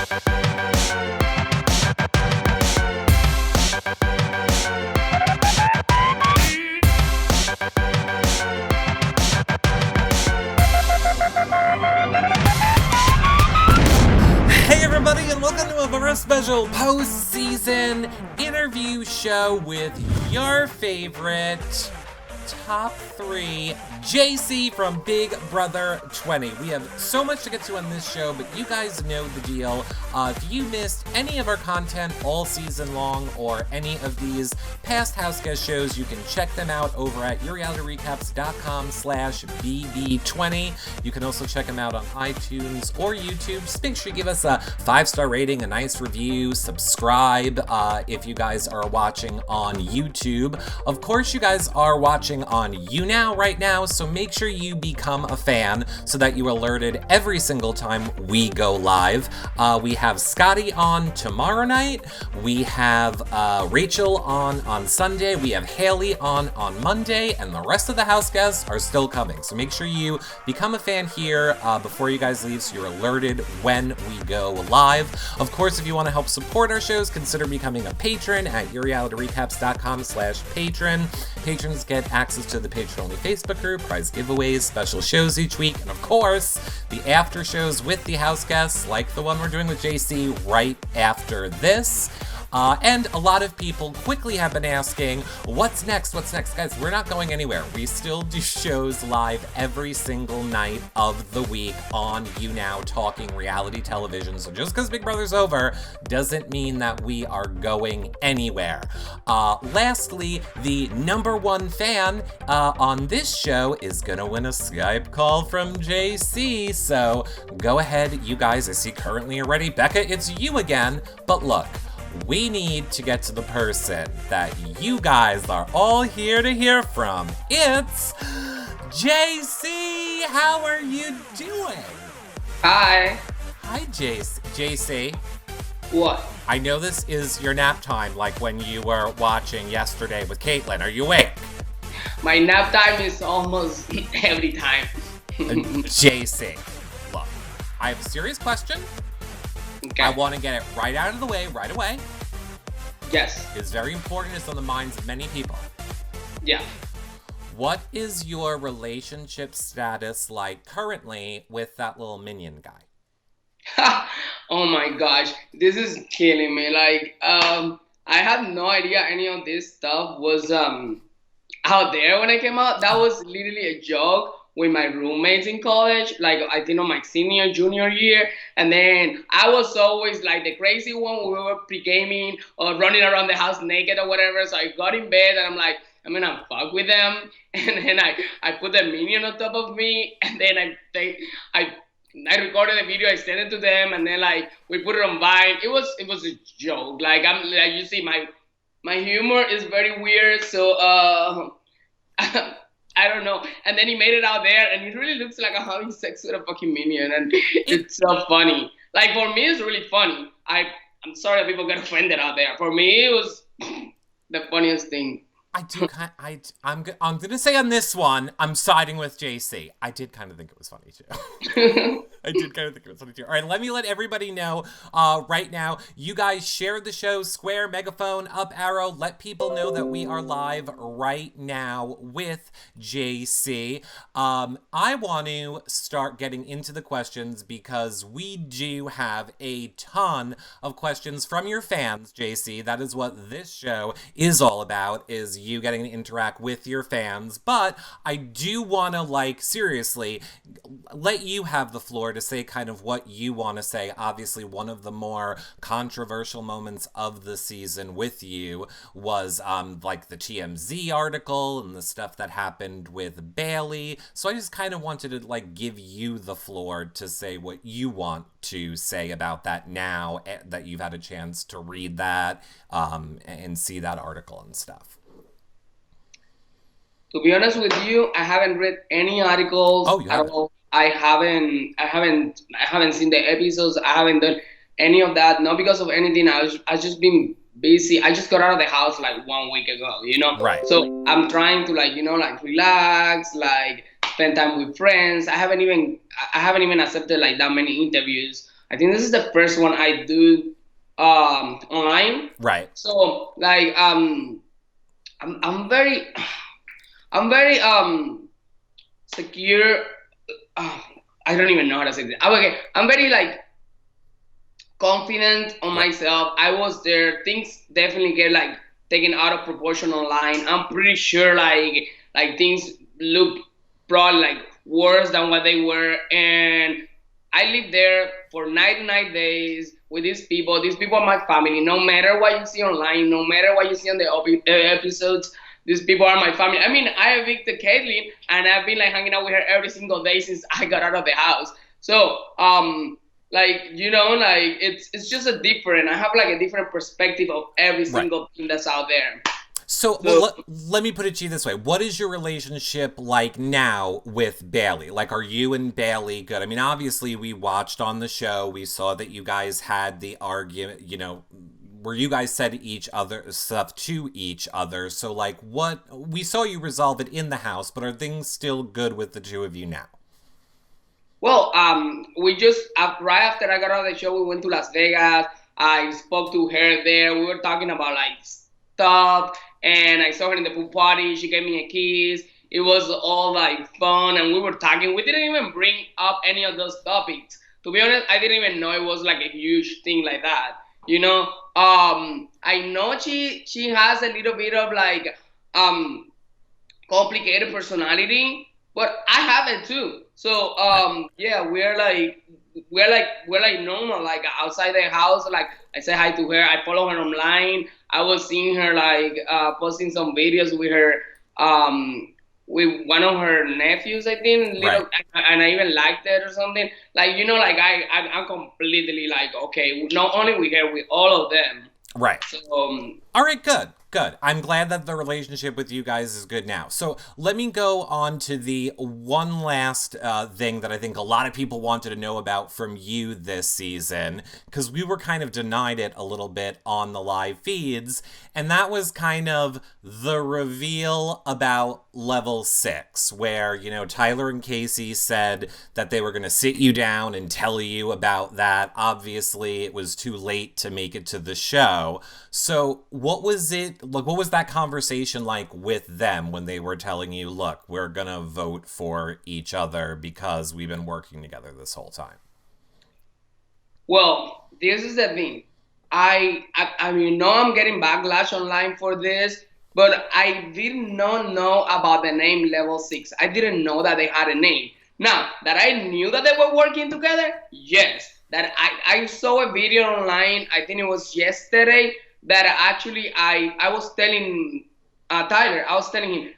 Hey everybody, and welcome to a very special post-season interview show with your favorite top 3 JC from Big Brother 20. We have so much to get to on this show, but you guys know the deal. If you missed any of our content all season long or any of these past house guest shows, you can check them out over at yourrealityrecaps.com/BB20. You can also check them out on iTunes or YouTube. Just make sure you give us a 5-star rating, a nice review, subscribe if you guys are watching on YouTube. Of course, you guys are watching on YouNow right now, so make sure you become a fan so that you're alerted every single time we go live. We have Scotty on tomorrow night. We have Rachel on Sunday. We have Haley on Monday, and the rest of the house guests are still coming. So make sure you become a fan here before you guys leave so you're alerted when we go live. Of course, if you want to help support our shows, consider becoming a patron at yourrealityrecaps.com/patron. Patrons get access to the patron-only Facebook group, prize giveaways, special shows each week, and of course, the after shows with the house guests, like the one we're doing with JC right after this. And a lot of people quickly have been asking, what's next? What's next? Guys, we're not going anywhere. We still do shows live every single night of the week on YouNow talking reality television. So just because Big Brother's over doesn't mean that we are going anywhere. Lastly, the #1 fan on this show is gonna win a Skype call from JC. So go ahead, you guys. I see currently already. Becca, it's you again. But look, we need to get to the person that you guys are all here to hear from. It's JC. How are you doing? Hi. Hi, JC. What? I know this is your nap time, like when you were watching yesterday with Caitlin. Are you awake? My nap time is almost every time. JC, look, I have a serious question. Okay. I want to get it right out of the way right away. Yes. It's very important. It's on the minds of many people. Yeah. What is your relationship status like currently with that little minion guy? Oh my gosh, this is killing me. Like, I had no idea any of this stuff was out there when I came out. That was literally a joke with my roommates in college, like I think on my junior year. And then I was always like the crazy one when we were pre-gaming or running around the house naked or whatever. So I got in bed and I'm like, I'm gonna fuck with them. And then I put the minion on top of me, and then I recorded the video, I sent it to them, and then like we put it on Vine. It was a joke. Like you see my humor is very weird, so I don't know. And then he made it out there, and it really looks like I'm having sex with a fucking minion, and it's so funny. Like, for me, it's really funny. I'm sorry that people get offended out there. For me, it was the funniest thing. I'm gonna say on this one, I'm siding with JC. I did kind of think it was funny too. All right, let me let everybody know right now. You guys share the show, square, megaphone, up arrow. Let people know that we are live right now with JC. I want to start getting into the questions because we do have a ton of questions from your fans, JC. That is what this show is all about, is you getting to interact with your fans. But I do want to, like, seriously let you have the floor to say kind of what you want to say. Obviously, one of the more controversial moments of the season with you was like the TMZ article and the stuff that happened with Bailey. So I just kind of wanted to like give you the floor to say what you want to say about that now that you've had a chance to read that and see that article and stuff. To be honest with you, I haven't read any articles at all. I haven't seen the episodes. I haven't done any of that. Not because of anything. I just been busy. I just got out of the house like 1 week ago, you know? Right. So I'm trying to like, you know, like relax, like spend time with friends. I haven't even accepted like that many interviews. I think this is the first one I do online. Right. So like I'm very I'm very secure. Uh, I don't even know how to say this. Okay, I'm very like confident on Right. myself. I was there. Things definitely get like taken out of proportion online. I'm pretty sure like things look probably like worse than what they were. And I lived there for 99 days with these people. These people are my family. No matter what you see online, no matter what you see on the episodes, these people are my family. I mean, I evicted Caitlyn, and I've been like hanging out with her every single day since I got out of the house. So, like like it's just a different. I have like a different perspective of every Right. single thing that's out there. So So let me put it to you this way. What is your relationship like now with Bailey? Like, are you and Bailey good? I mean, obviously, we watched on the show. We saw that you guys had the argument, where you guys said each other stuff to each other. So, like, what we saw you resolve it in the house, but are things still good with the two of you now? well, we just right after I got out of the show, we went to Las Vegas. I spoke to her there. We were talking about like stuff, and I saw her in the pool party. She gave me a kiss. It was all like fun, and we were talking. We didn't even bring up any of those topics. To be honest, I didn't even know it was like a huge thing like that. You know, I know she has a little bit of like um complicated personality, but I have it too. So Right. yeah, we're like normal, like outside the house. Like I say hi to her. I follow her online. I was seeing her like posting some videos with her with one of her nephews, I think, Right. little, and I even liked it or something. Like like I'm completely like okay, not only with her, with all of them. Right. So All right, good. Good. I'm glad that the relationship with you guys is good now. So let me go on to the one last thing that I think a lot of people wanted to know about from you this season, because we were kind of denied it a little bit on the live feeds, and that was kind of the reveal about level 6, where, Tyler and Casey said that they were going to sit you down and tell you about that. Obviously, it was too late to make it to the show. So, what was it like? What was that conversation like with them when they were telling you, look, we're going to vote for each other because we've been working together this whole time? well, this is the thing. I mean, know I'm getting backlash online for this, but I did not know about the name Level Six. I didn't know that they had a name. Now that I knew that they were working together, yes. That I saw a video online. I think it was yesterday that actually I was telling Tyler. I was telling him,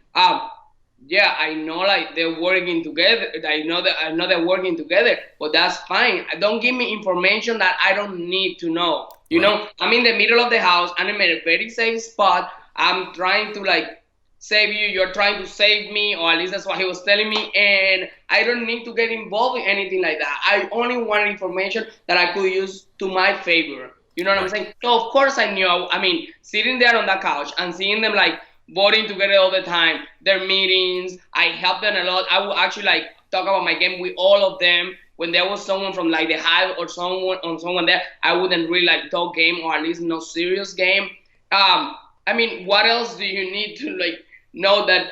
yeah, I know like they're working together. I know they're working together, but that's fine. Don't give me information that I don't need to know. Right. I'm in the middle of the house. I'm in a very safe spot. I'm trying to like save you. You're trying to save me, or at least that's what he was telling me. And I don't need to get involved in anything like that. I only wanted information that I could use to my favor. You know what I'm Right. saying? So of course I knew. I mean, sitting there on that couch and seeing them like voting together all the time, their meetings, I helped them a lot. I would actually like talk about my game with all of them. When there was someone from like the hive or someone there, I wouldn't really like talk game or at least no serious game. I mean, what else do you need to like know that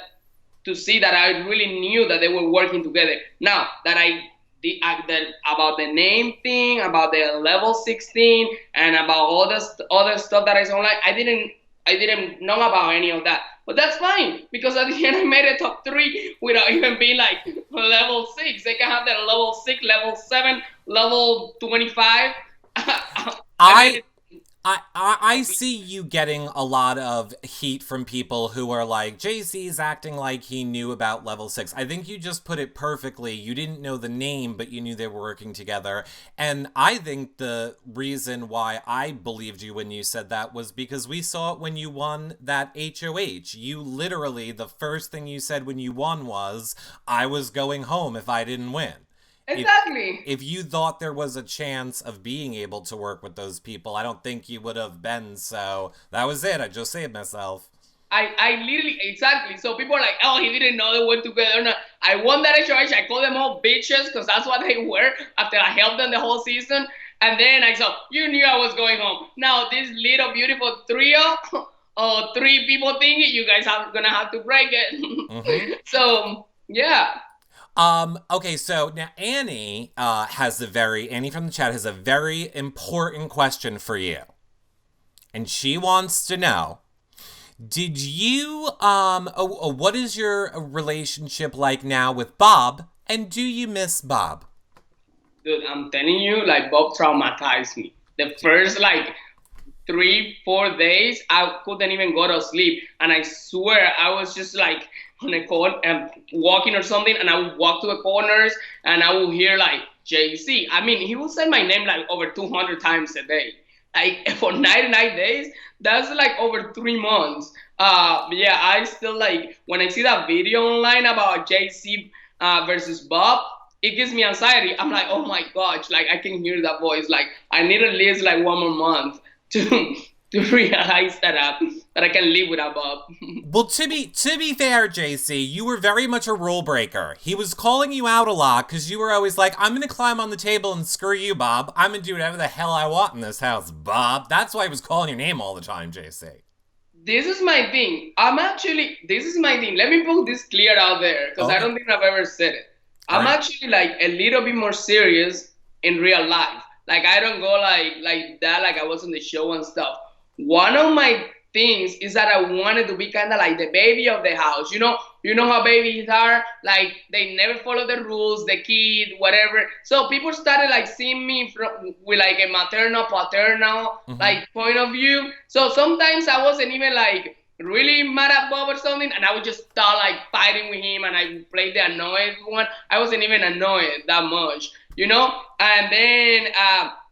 to see that I really knew that they were working together? Now that that about the name thing, about the level 16, and about all this other stuff that is online, I didn't know about any of that. But that's fine because at the end I made a top three without even being like level 6. They can have that level 6, level 7, level 25. I made I it. I see you getting a lot of heat from people who are like, JC's acting like he knew about level 6. I think you just put it perfectly. You didn't know the name, but you knew they were working together. And I think the reason why I believed you when you said that was because we saw it when you won that HOH. You literally, the first thing you said when you won was, I was going home if I didn't win. if Exactly. if you thought there was a chance of being able to work with those people, I don't think you would have been. So that was it. I just saved myself. I literally exactly. So people are like, oh, he didn't know they went together. No, I won that HOH. I called them all bitches because that's what they were after I helped them the whole season. And then I saw, you knew I was going home. Now this little beautiful trio or three people thing, you guys are gonna have to break it. So yeah. Okay, so now Annie from the chat has a very important question for you. And she wants to know, did you, what is your relationship like now with Bob? And do you miss Bob? Dude, I'm telling you, like Bob traumatized me. The first like 3, 4 days, I couldn't even go to sleep, and I swear I was just like on a corner, walking or something, and I would walk to the corners, and I would hear like JC. I mean, he would say my name like over 200 times a day, like for 99 days. That's like over 3 months. But yeah, I still like when I see that video online about JC versus Bob. It gives me anxiety. I'm like, oh my gosh, like I can hear that voice. Like I need at least like 1 more month to realize that I can live without Bob. Well, to be fair, JC, you were very much a rule breaker. He was calling you out a lot because you were always like, I'm gonna climb on the table and screw you, Bob. I'm gonna do whatever the hell I want in this house, Bob. That's why he was calling your name all the time, JC. This is my thing. This is my thing. Let me put this clear out there because I Okay. don't think I've ever said it. All I'm right. actually like a little bit more serious in real life. Like I don't go like that, like I was on the show and stuff. One of my things is that I wanted to be kind of like the baby of the house. You know how babies are. Like they never follow the rules, the kid, whatever. So people started like seeing me with like a maternal, paternal Mm-hmm. like point of view. So sometimes I wasn't even like really mad at Bob or something, and I would just start like fighting with him, and I played the annoyed one. I wasn't even annoyed that much. And then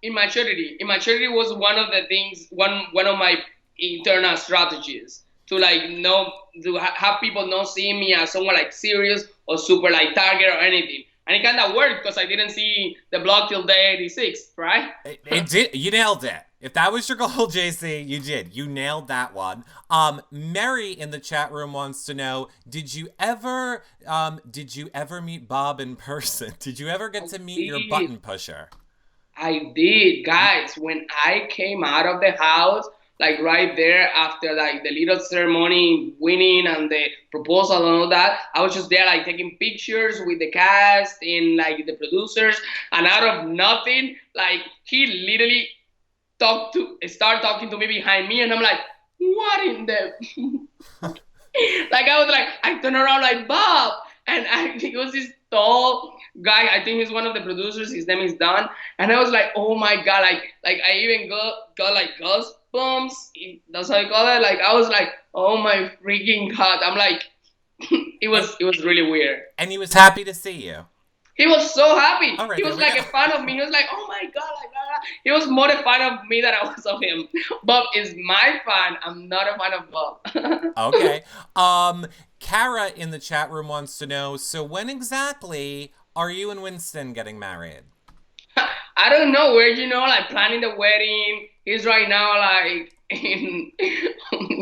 immaturity was one of the things, one of my internal strategies to like know to have people not seeing me as someone like serious or super like target or anything. And it kind of worked because I didn't see the blog till day 86, right? It did. You nailed it. If that was your goal, JC, you did. You nailed that one. Mary in the chat room wants to know: did you ever meet Bob in person? Did you ever get I to meet your did. button pusher? I did, guys. When I came out of the house, like right there after like the little ceremony, winning and the proposal and all that, I was just there like taking pictures with the cast and like the producers, and out of nothing, like he literally start talking to me behind me, and I'm like, what in the like I was like, I turned around like Bob, and it was this tall guy. I think he's one of the producers. His name is Don, and I was like, oh my god, like I even got like goosebumps. That's how I call it. Like I was like, oh my freaking god. I'm like, And, it was really weird. and he was happy to see you. He was so happy. All right, He there was we go. like a fan of me. He was like, "Oh my god!" Like, he was more a fan of me than I was of him. Bob is my fan. I'm not a fan of Bob. Okay. Kara in the chat room wants to know: so when exactly are you and Winston getting married? I don't know where like planning the wedding. He's right now like in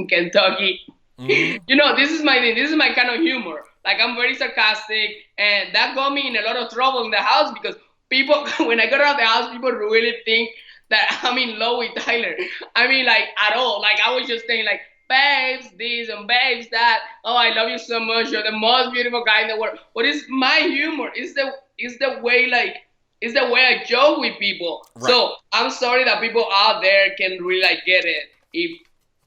Kentucky. Mm-hmm. This is my thing. This is my kind of humor. Like I'm very sarcastic, and that got me in a lot of trouble in the house because people, when I go around the house, people really think that I'm in love with Tyler. I mean, like at all. Like I was just saying, like babes this and babes that. Oh, I love you so much. You're the most beautiful guy in the world. But it's my humor. It's the way like it's the way I joke with people. Right. So I'm sorry that people out there can really like get it. If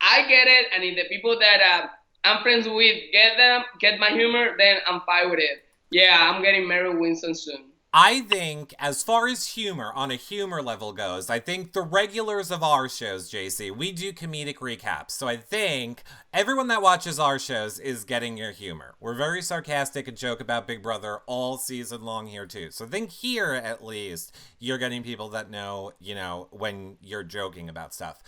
I get it, and if the people that I'm friends with get my humor, then I'm fine with it. Yeah, I'm getting married Winston soon. I think, as far as humor, on a humor level goes, I think the regulars of our shows, JC, we do comedic recaps. So I think everyone that watches our shows is getting your humor. We're very sarcastic and joke about Big Brother all season long here, too. So I think here, at least, you're getting people that know, when you're joking about stuff.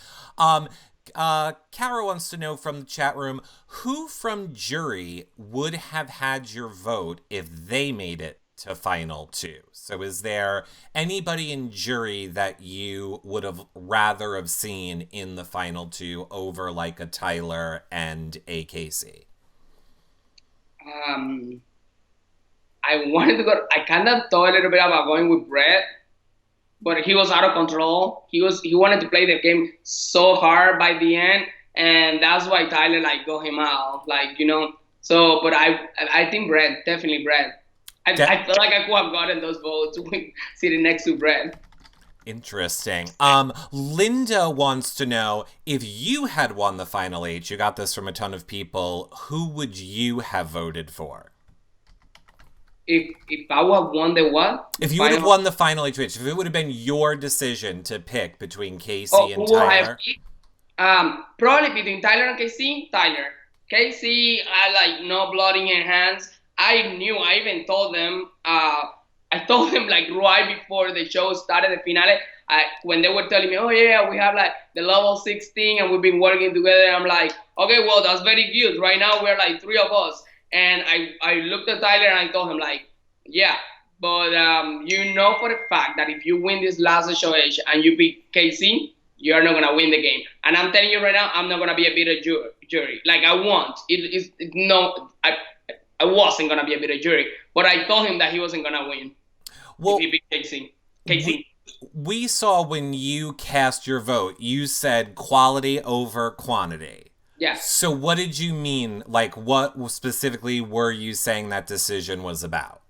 Kara wants to know from the chat room, who from jury would have had your vote if they made it to final two? So is there anybody in jury that you would have rather have seen in the final two over like a Tyler and a Casey? I wanted to go. I kind of thought a little bit about going with Brett, but he was out of control. He wanted to play the game so hard by the end, and that's why Tyler like got him out, like So, but I think Brett, definitely Brett. I feel like I could have gotten those votes sitting next to Brett. Interesting. Linda wants to know, if you had won the Final H, you got this from a ton of people, who would you have voted for? If I would have won the what? If you would have won the Final H, if it would have been your decision to pick between Casey and Tyler. Probably between Tyler and Casey. Tyler. Casey, I like no blood in her hands. I knew. I even told them. I told them like right before the show started, the finale. When they were telling me, oh yeah, we have like the level 16 and we've been working together. I'm like, okay, well that's very good. Right now we're like 3 of us. And I looked at Tyler and I told him like, yeah, but for the fact that if you win this last show and you beat Casey, you're not gonna win the game. And I'm telling you right now, I'm not gonna be a bitter jury. Like I want. I wasn't gonna be a bitter jury, but I told him that he wasn't gonna win. Well, if he beat Casey. We saw when you cast your vote, you said quality over quantity. Yes. So what did you mean? Like, what specifically were you saying that decision was about?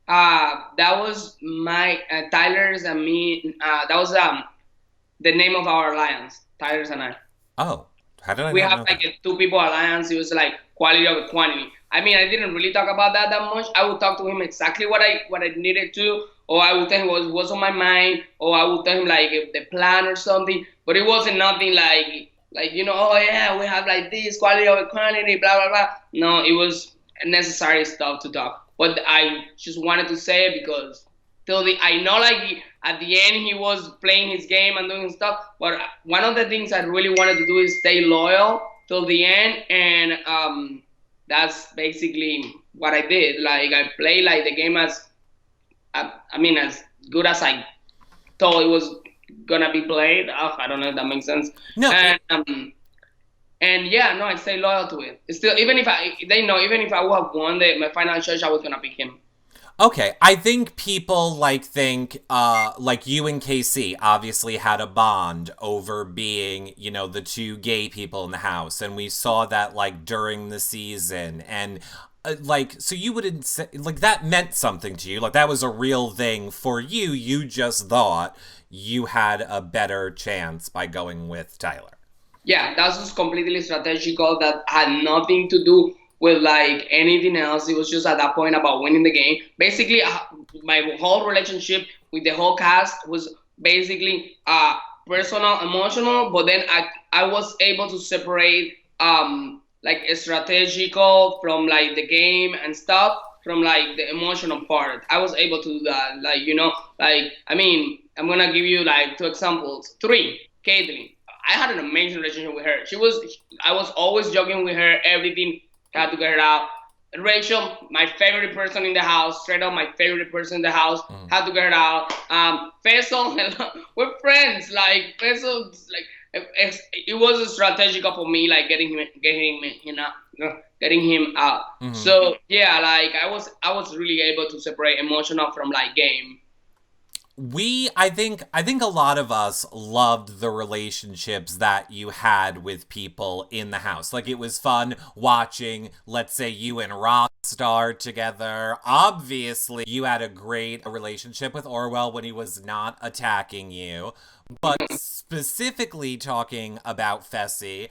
That was my Tyler's and me. That was the name of our alliance, Tyler's and I. Oh, how did I? We have like a 2 people alliance. It was like quality over quantity. I mean, I didn't really talk about that much. I would talk to him exactly what I needed to, or I would tell him what was on my mind, or I would tell him like the plan or something. But it wasn't nothing like oh yeah, we have like this quality over quantity, blah blah blah. No, it was necessary stuff to talk. But I just wanted to say it because I know like at the end he was playing his game and doing stuff. But one of the things I really wanted to do is stay loyal till the end, and that's basically what I did. Like I played like the game as good as I thought it was gonna be played. I don't know if that makes sense. No. And yeah, no, I stay loyal to it. It's still, even if I would have won my final judge, I was gonna pick him. Okay, I think people like you and Casey obviously had a bond over being, the 2 gay people in the house, and we saw that like during the season, and so you wouldn't say like that meant something to you, like that was a real thing for you. You just thought you had a better chance by going with Tyler. Yeah, that was completely strategical. That had nothing to do with like anything else. It was just at that point about winning the game. Basically, my whole relationship with the whole cast was basically personal, emotional. But then I was able to separate like a strategical from like the game and stuff from like the emotional part. I was able to do that. I'm gonna give you like 2 examples. 3, Caitlyn. I had an amazing relationship with her. I was always joking with her, everything. Had to get her out. Rachel, my favorite person in the house, straight up my favorite person in the house. Had to get her out. Faisal, we're friends. Like Faisal, like it was strategical for me, like getting him out. Mm-hmm. So yeah, like I was really able to separate emotional from like game. I think a lot of us loved the relationships that you had with people in the house. Like, it was fun watching, let's say, you and Rockstar together. Obviously, you had a great relationship with Orwell when he was not attacking you. But specifically talking about Feste,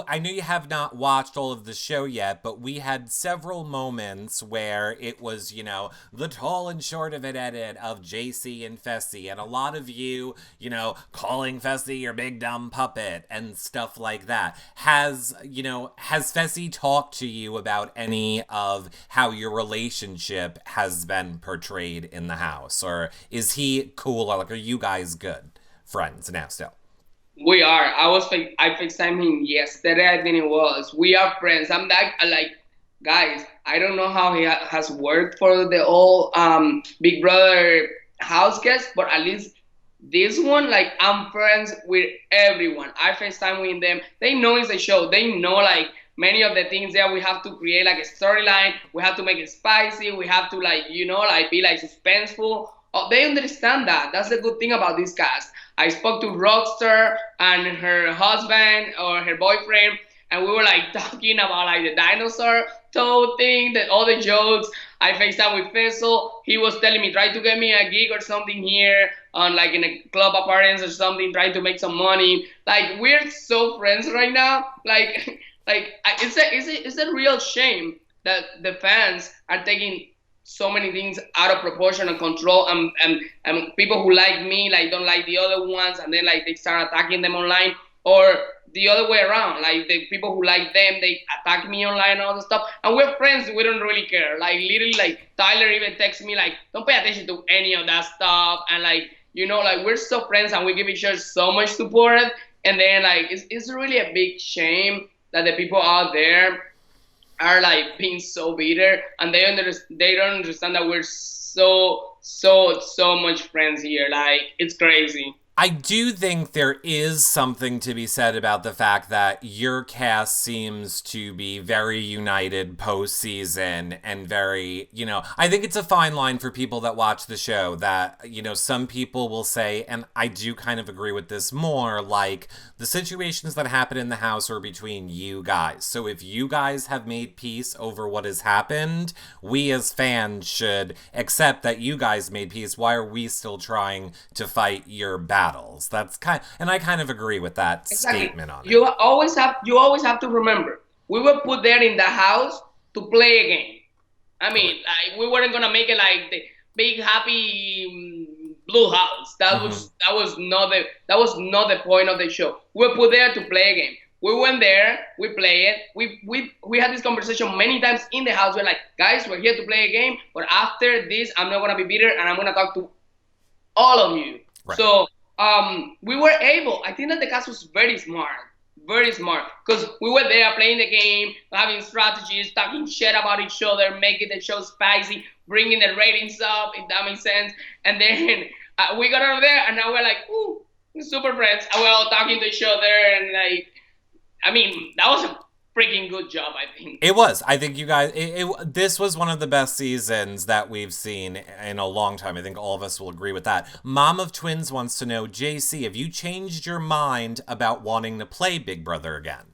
I know you have not watched all of the show yet, but we had several moments where it was, the tall and short of it edit of JC and Feste, and a lot of you, calling Feste your big dumb puppet and stuff like that. Has Feste talked to you about any of how your relationship has been portrayed in the house? Or is he cool? Or are you guys good friends now still? We are. I FaceTimed him yesterday. I think it was. We are friends. I'm like, guys, I don't know how he has worked for the old Big Brother house guests, but at least this one, like, I'm friends with everyone. I FaceTime with them. They know it's a show. They know, like, many of the things there. We have to create, like, a storyline. We have to make it spicy. We have to, like, be, like, suspenseful. they understand that. That's the good thing about this cast. I spoke to Rockstar and her husband or her boyfriend, and we were like talking about like the dinosaur toe thing, that all the jokes. I FaceTime with Faisal. He was telling me, try to get me a gig or something here on like in a club appearance or something, trying to make some money. Like we're so friends right now. It's a real shame that the fans are taking so many things out of proportion and control, and people who like me like don't like the other ones, and then like they start attacking them online, or the other way around, like the people who like them, they attack me online and all the stuff, and we're friends, we don't really care. Like literally, like Tyler even texts me like, don't pay attention to any of that stuff, and like, you know, like we're so friends and we give each other so much support. And then like it's really a big shame that the people out there are like being so bitter, and they don't understand that we're so much friends here. Like it's crazy. I do think there is something to be said about the fact that your cast seems to be very united postseason and very, you know, I think it's a fine line for people that watch the show that, you know, some people will say, and I do kind of agree with this more, like the situations that happen in the house are between you guys. So if you guys have made peace over what has happened, we as fans should accept that you guys made peace. Why are we still trying to fight your battles? That's and I kind of agree with that statement on it. You always have to remember, we were put there in the house to play a game. I mean, like we weren't gonna make it like the big happy blue house. That was not the point of the show. We were put there to play a game. We went there, we play it. We had this conversation many times in the house. We're like, guys, we're here to play a game, but after this, I'm not gonna be bitter and I'm gonna talk to all of you. Right. So we were able, I think that the cast was very smart, because we were there playing the game, having strategies, talking shit about each other, making the show spicy, bringing the ratings up, if that makes sense. And then we got out of there, and now we're like, ooh, we're super friends, and we're all talking to each other, and like, I mean, that was a freaking good job, I think. It was. I think you guys, this was one of the best seasons that we've seen in a long time. I think all of us will agree with that. Mom of Twins wants to know, JC, have you changed your mind about wanting to play Big Brother again?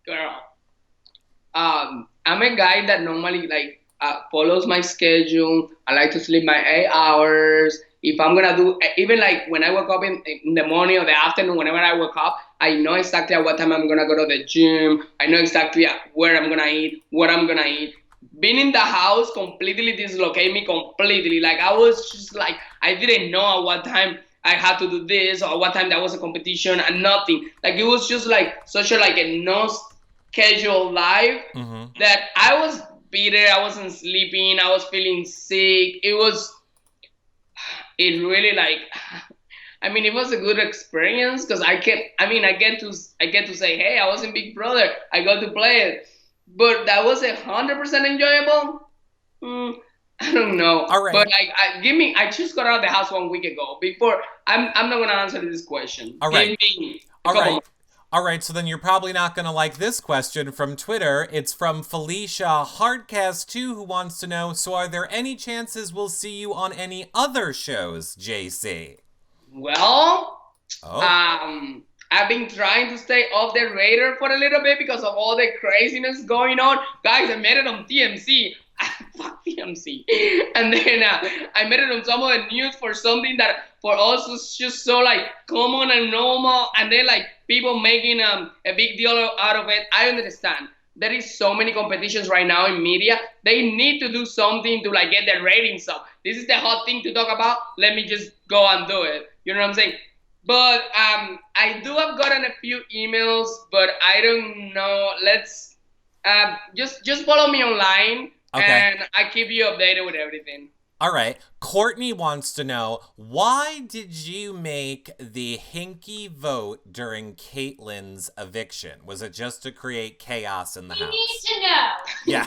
Girl, I'm a guy that normally like follows my schedule. I like to sleep my 8 hours. If I'm gonna do, even like when I wake up in the morning or the afternoon, whenever I wake up, I know exactly at what time I'm gonna go to the gym. I know exactly where I'm gonna eat, what I'm gonna eat. Being in the house completely dislocated me completely. Like I was just like, I didn't know at what time I had to do this or what time that was a competition and nothing. Like it was just like such a no schedule life that I was bitter. I wasn't sleeping. I was feeling sick. It really like, I mean, it was a good experience because I get to say, hey, I was in Big Brother. I got to play it, but that was 100% enjoyable. I don't know. All right. But like, I just got out of the house 1 week ago. Before, I'm not gonna answer this question. All right. All right, so then you're probably not going to like this question from Twitter. It's from Felicia Hardcast2, who wants to know, so are there any chances we'll see you on any other shows, JC? Well, I've been trying to stay off the radar for a little bit because of all the craziness going on. Guys, I made it on TMZ. Fuck TMZ. And then I made it on some of the news for something that for us was just so like common and normal, and then like people making a big deal out of it. I understand. There is so many competitions right now in media. They need to do something to like get their ratings up. This is the hot thing to talk about. Let me just go and do it. You know what I'm saying? But I do have gotten a few emails, but I don't know. Let's just follow me online. Okay. And I keep you updated with everything. All right. Courtney wants to know, why did you make the Hinky Vote during Caitlin's eviction? Was it just to create chaos in the house? You need to know. Yeah.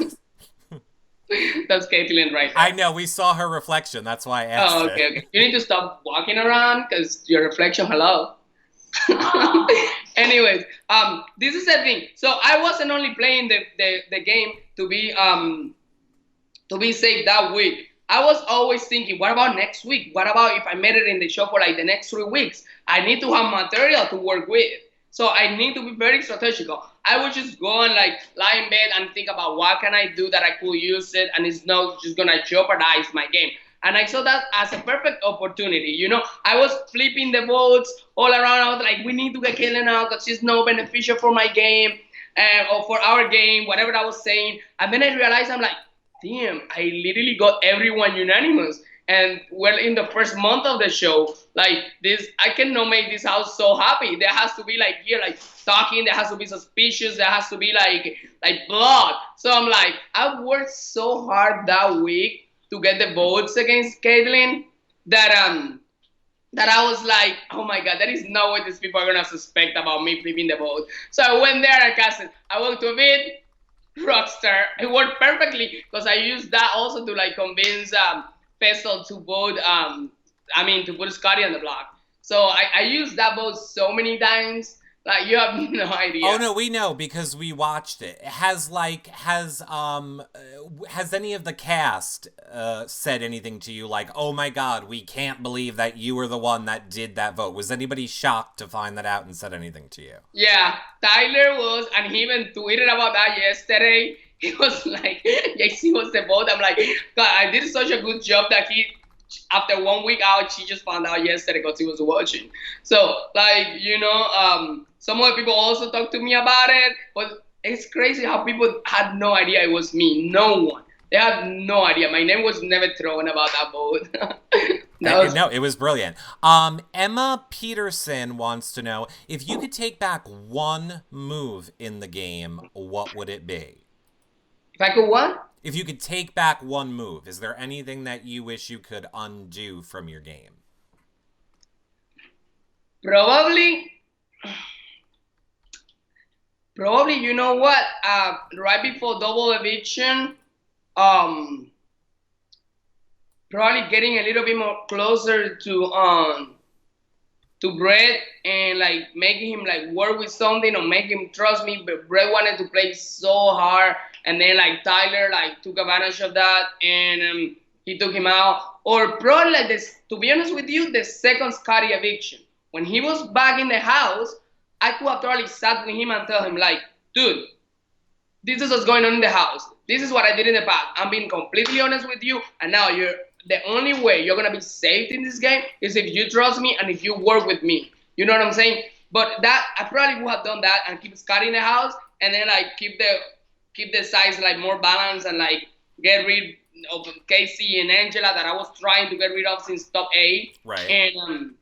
That's Caitlin right there. I know. We saw her reflection. That's why I asked her. Okay. You need to stop walking around because your reflection, hello. Anyways, this is the thing. So I wasn't only playing the game to be safe that week. I was always thinking, what about next week? What about if I made it in the show for like the next 3 weeks? I need to have material to work with. So I need to be very strategical. I would just go and like lie in bed and think about what can I do that I could use it and it's not just gonna jeopardize my game. And I saw that as a perfect opportunity. I was flipping the votes all around. I was like, we need to get Caitlyn out because she's no beneficial for my game or for our game, whatever I was saying. And then I realized I'm like, damn, I literally got everyone unanimous. And we're in the first month of the show. Like this, I cannot make this house so happy. There has to be like here, like talking. There has to be suspicious. There has to be like blood. So I'm like, I worked so hard that week to get the votes against Caitlyn that I was like, oh my god, there is no way these people are gonna suspect about me flipping the vote. So I went there and cast it. I went to a bit. Rockstar. It worked perfectly because I used that also to like convince Feste to vote. To put Scotty on the block. So I used that vote so many times. Like you have no idea. Oh no, we know because we watched it. Has any of the cast said anything to you like, oh my god, we can't believe that you were the one that did that vote? Was anybody shocked to find that out and said anything to you? Yeah, Tyler was, and he even tweeted about that yesterday. He was like, JC was the vote. I'm like, God, I did such a good job that after 1 week out, she just found out yesterday because he was watching. So, some other people also talked to me about it, but it's crazy how people had no idea it was me. No one. They had no idea. My name was never thrown about that vote. No, it was brilliant. Emma Peterson wants to know, if you could take back one move in the game, what would it be? If I could what? If you could take back one move, is there anything that you wish you could undo from your game? Probably, you know what? Right before double eviction, probably getting a little bit more closer to Brett and like making him like work with something or make him trust me. But Brett wanted to play so hard, and then like Tyler like took advantage of that and he took him out. Or probably like this. To be honest with you, the second Scotty eviction when he was back in the house. I could have probably sat with him and tell him, like, dude, this is what's going on in the house. This is what I did in the past. I'm being completely honest with you, and now the only way you're going to be safe in this game is if you trust me and if you work with me. You know what I'm saying? But that, I probably would have done that and keep Scotty in the house, and then, like, keep the size, like, more balanced and, like, get rid of Casey and Angela that I was trying to get rid of since top 8. Right. And,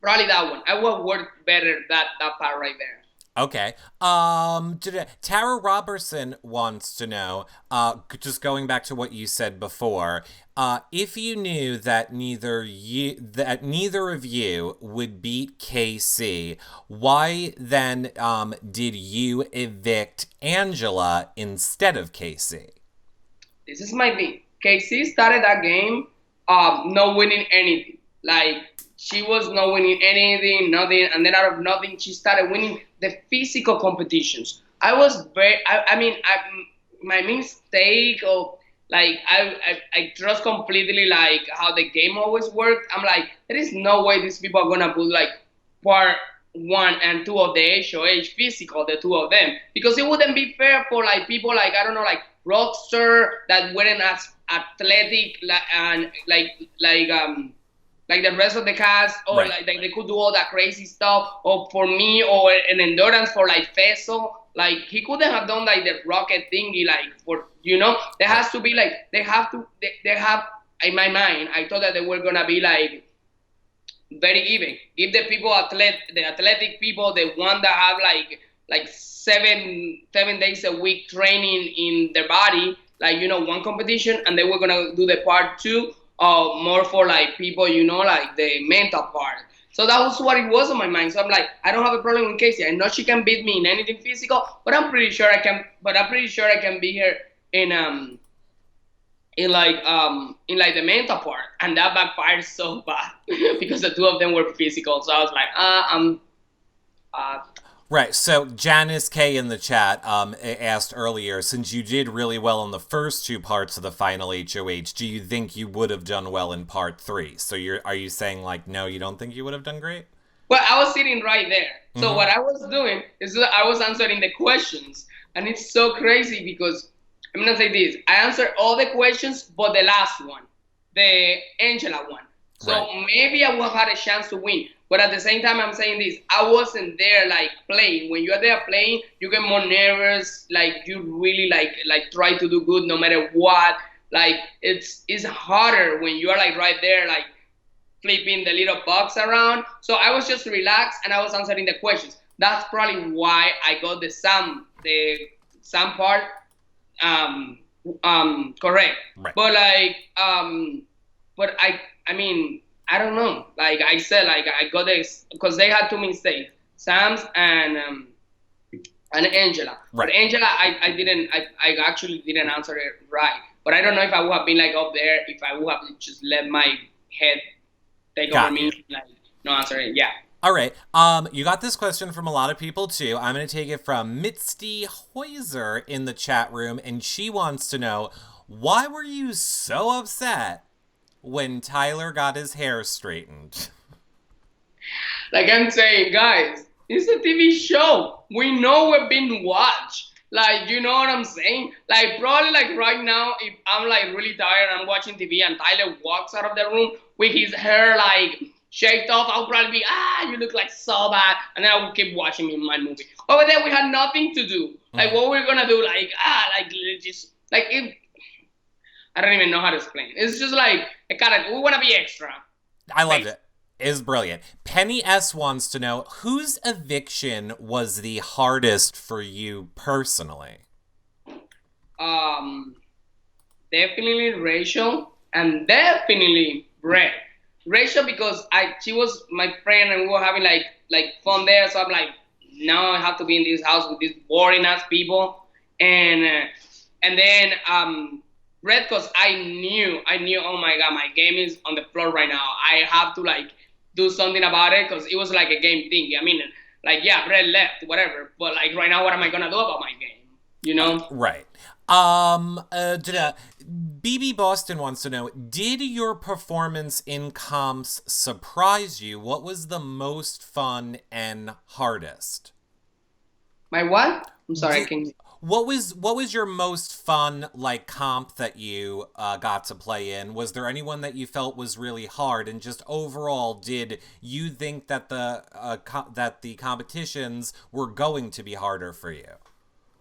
probably that one. I would work better that part right there. Okay. Tara Robertson wants to know, just going back to what you said before, if you knew that neither of you would beat KC, why then did you evict Angela instead of KC? This is my thing. KC started that game not winning anything. Like, she was not winning anything, nothing, and then out of nothing, she started winning the physical competitions. I was my mistake of, like, I trust completely, like, how the game always worked. I'm like, there is no way these people are going to put, like, part 1 and 2 of the HOH physical, the two of them. Because it wouldn't be fair for, like, people like, I don't know, like, Rockstar that weren't as athletic and, like the rest of the cast, or right. like they could do all that crazy stuff, or for me, or an endurance for like Feso, like he couldn't have done like the rocket thingy, like for there has to be like they have in my mind. I thought that they were gonna be like very even. If the athletic people, the one that have like seven days a week training in their body, like one competition, and they were gonna do the part 2. More for like people, like the mental part. So that was what it was on my mind. So I'm like, I don't have a problem with Casey. I know she can beat me in anything physical, but I'm pretty sure I can. But I'm pretty sure I can beat her in the mental part, and that backfired so bad because the two of them were physical. So I was like, Right. So Janice K in the chat asked earlier, since you did really well in the first two parts of the final HOH, do you think you would have done well in part three? So are you saying like no, you don't think you would have done great? Well, I was sitting right there. So Mm-hmm. what I was doing is that I was answering the questions, and it's so crazy because I'm gonna say this: I answered all the questions, but the last one, the Angela one. So Right. maybe I would have had a chance to win. But at the same time, I'm saying this: I wasn't there like playing. When you're there playing, you get more nervous. Like you really like try to do good no matter what. Like it's harder when you are like right there like flipping the little box around. So I was just relaxed and I was answering the questions. That's probably why I got the some part um correct. Right. But I mean I don't know. Like I said, like I got this because they had two mistakes, Sam's and Angela. Right. But Angela, I actually didn't answer it right. But I don't know if I would have been like up there if I would have just let my head take over Got you. me, like no answering. Yeah. All right. You got this question from a lot of people too. I'm going to take it from Mitzi Hoiser in the chat room, and she wants to know, why were you so upset when Tyler got his hair straightened? Like I'm saying, guys, it's a TV show. We know we're being watched. Like, you know what I'm saying? Like, probably like right now, if I'm like really tired, I'm watching TV, and Tyler walks out of the room with his hair like shaved off, I'll probably be, you look like so bad, and then I will keep watching my movie. Over there, we had nothing to do. Like, what we're gonna do? Like, like just like it. I don't even know how to explain. It's just like a kind of we want to be extra. I loved it. Is brilliant. Penny S wants to know, whose eviction was the hardest for you personally? Definitely Rachel and definitely Brett. Rachel because she was my friend and we were having like fun there. So I'm like, now I have to be in this house with these boring ass people, and then Brett because I knew oh my god my game is on the floor right now. I have to like do something about it because it was like a game thing. I mean, like yeah, Brett left whatever, but like right now what am I gonna do about my game? You know? Right. BB Boston wants to know, did your performance in comps surprise you? What was the most fun and hardest? My what? I'm sorry, I can. What was your most fun like comp that you got to play in? Was there anyone that you felt was really hard? And just overall, did you think that the competitions were going to be harder for you?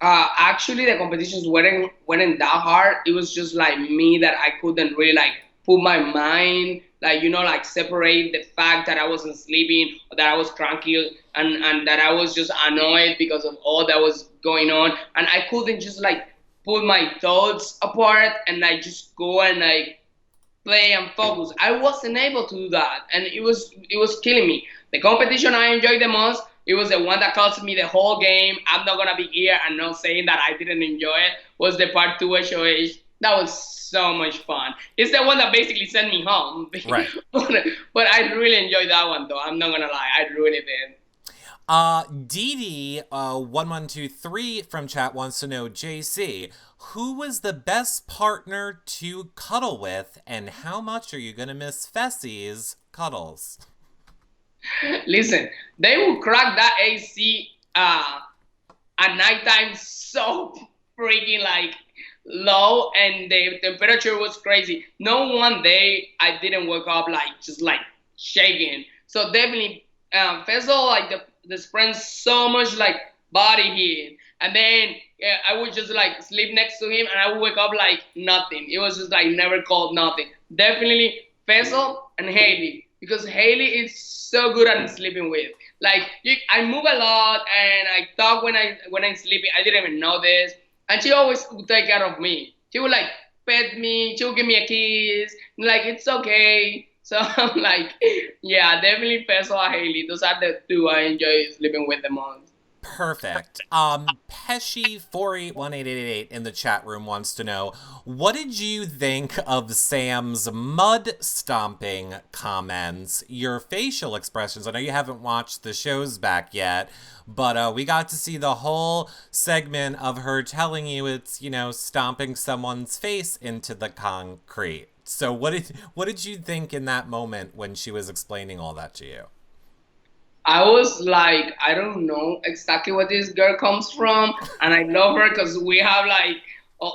Actually, the competitions weren't that hard. It was just like me that I couldn't really like put my mind like like separate the fact that I wasn't sleeping, or that I was cranky, and that I was just annoyed because of all that was going on, and I couldn't just like put my thoughts apart and like just go and like play and focus. I wasn't able to do that, and it was killing me. The competition I enjoyed the most, it was the one that cost me the whole game. I'm not gonna be here and not saying that I didn't enjoy it. Was the part two HOH. That was so much fun. It's the one that basically sent me home. Right. but I really enjoyed that one though. I'm not gonna lie, I really did. Dee 1123 from chat wants to know, JC, who was the best partner to cuddle with, and how much are you gonna miss Fessie's cuddles? Listen, they will crack that AC at nighttime so freaking like low, and the temperature was crazy. No one day I didn't wake up like just like shaking. So definitely, Faisal like the spend so much like body heat, and then I would just like sleep next to him, and I would wake up like nothing. It was just like never cold, nothing. Definitely Faisal and Haley, because Haley is so good at sleeping with. Like I move a lot and I talk when I'm sleeping. I didn't even know this, and she always would take care of me. She would like pet me. She would give me a kiss. Like it's okay. So I'm like, yeah, definitely Faisal or Haley. Those are the two I enjoy sleeping with the most. Perfect. Pesci481888 in the chat room wants to know, what did you think of Sam's mud stomping comments? Your facial expressions. I know you haven't watched the shows back yet, but we got to see the whole segment of her telling you it's, stomping someone's face into the concrete. So what did you think in that moment when she was explaining all that to you? I was like, I don't know exactly where this girl comes from, and I love her because we have like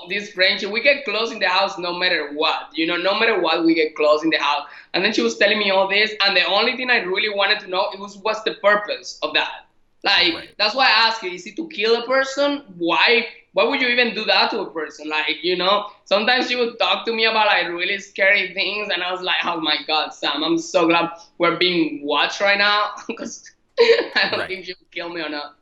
this friendship. We get close in the house no matter what, no matter what, we get close in the house. And then she was telling me all this, and the only thing I really wanted to know it was what's the purpose of that. Like, Right. that's why I asked you, is it to kill a person? Why? Why would you even do that to a person? Like, sometimes she would talk to me about like really scary things, and I was like, oh my God, Sam, I'm so glad we're being watched right now, because I don't Right. think she would kill me or not.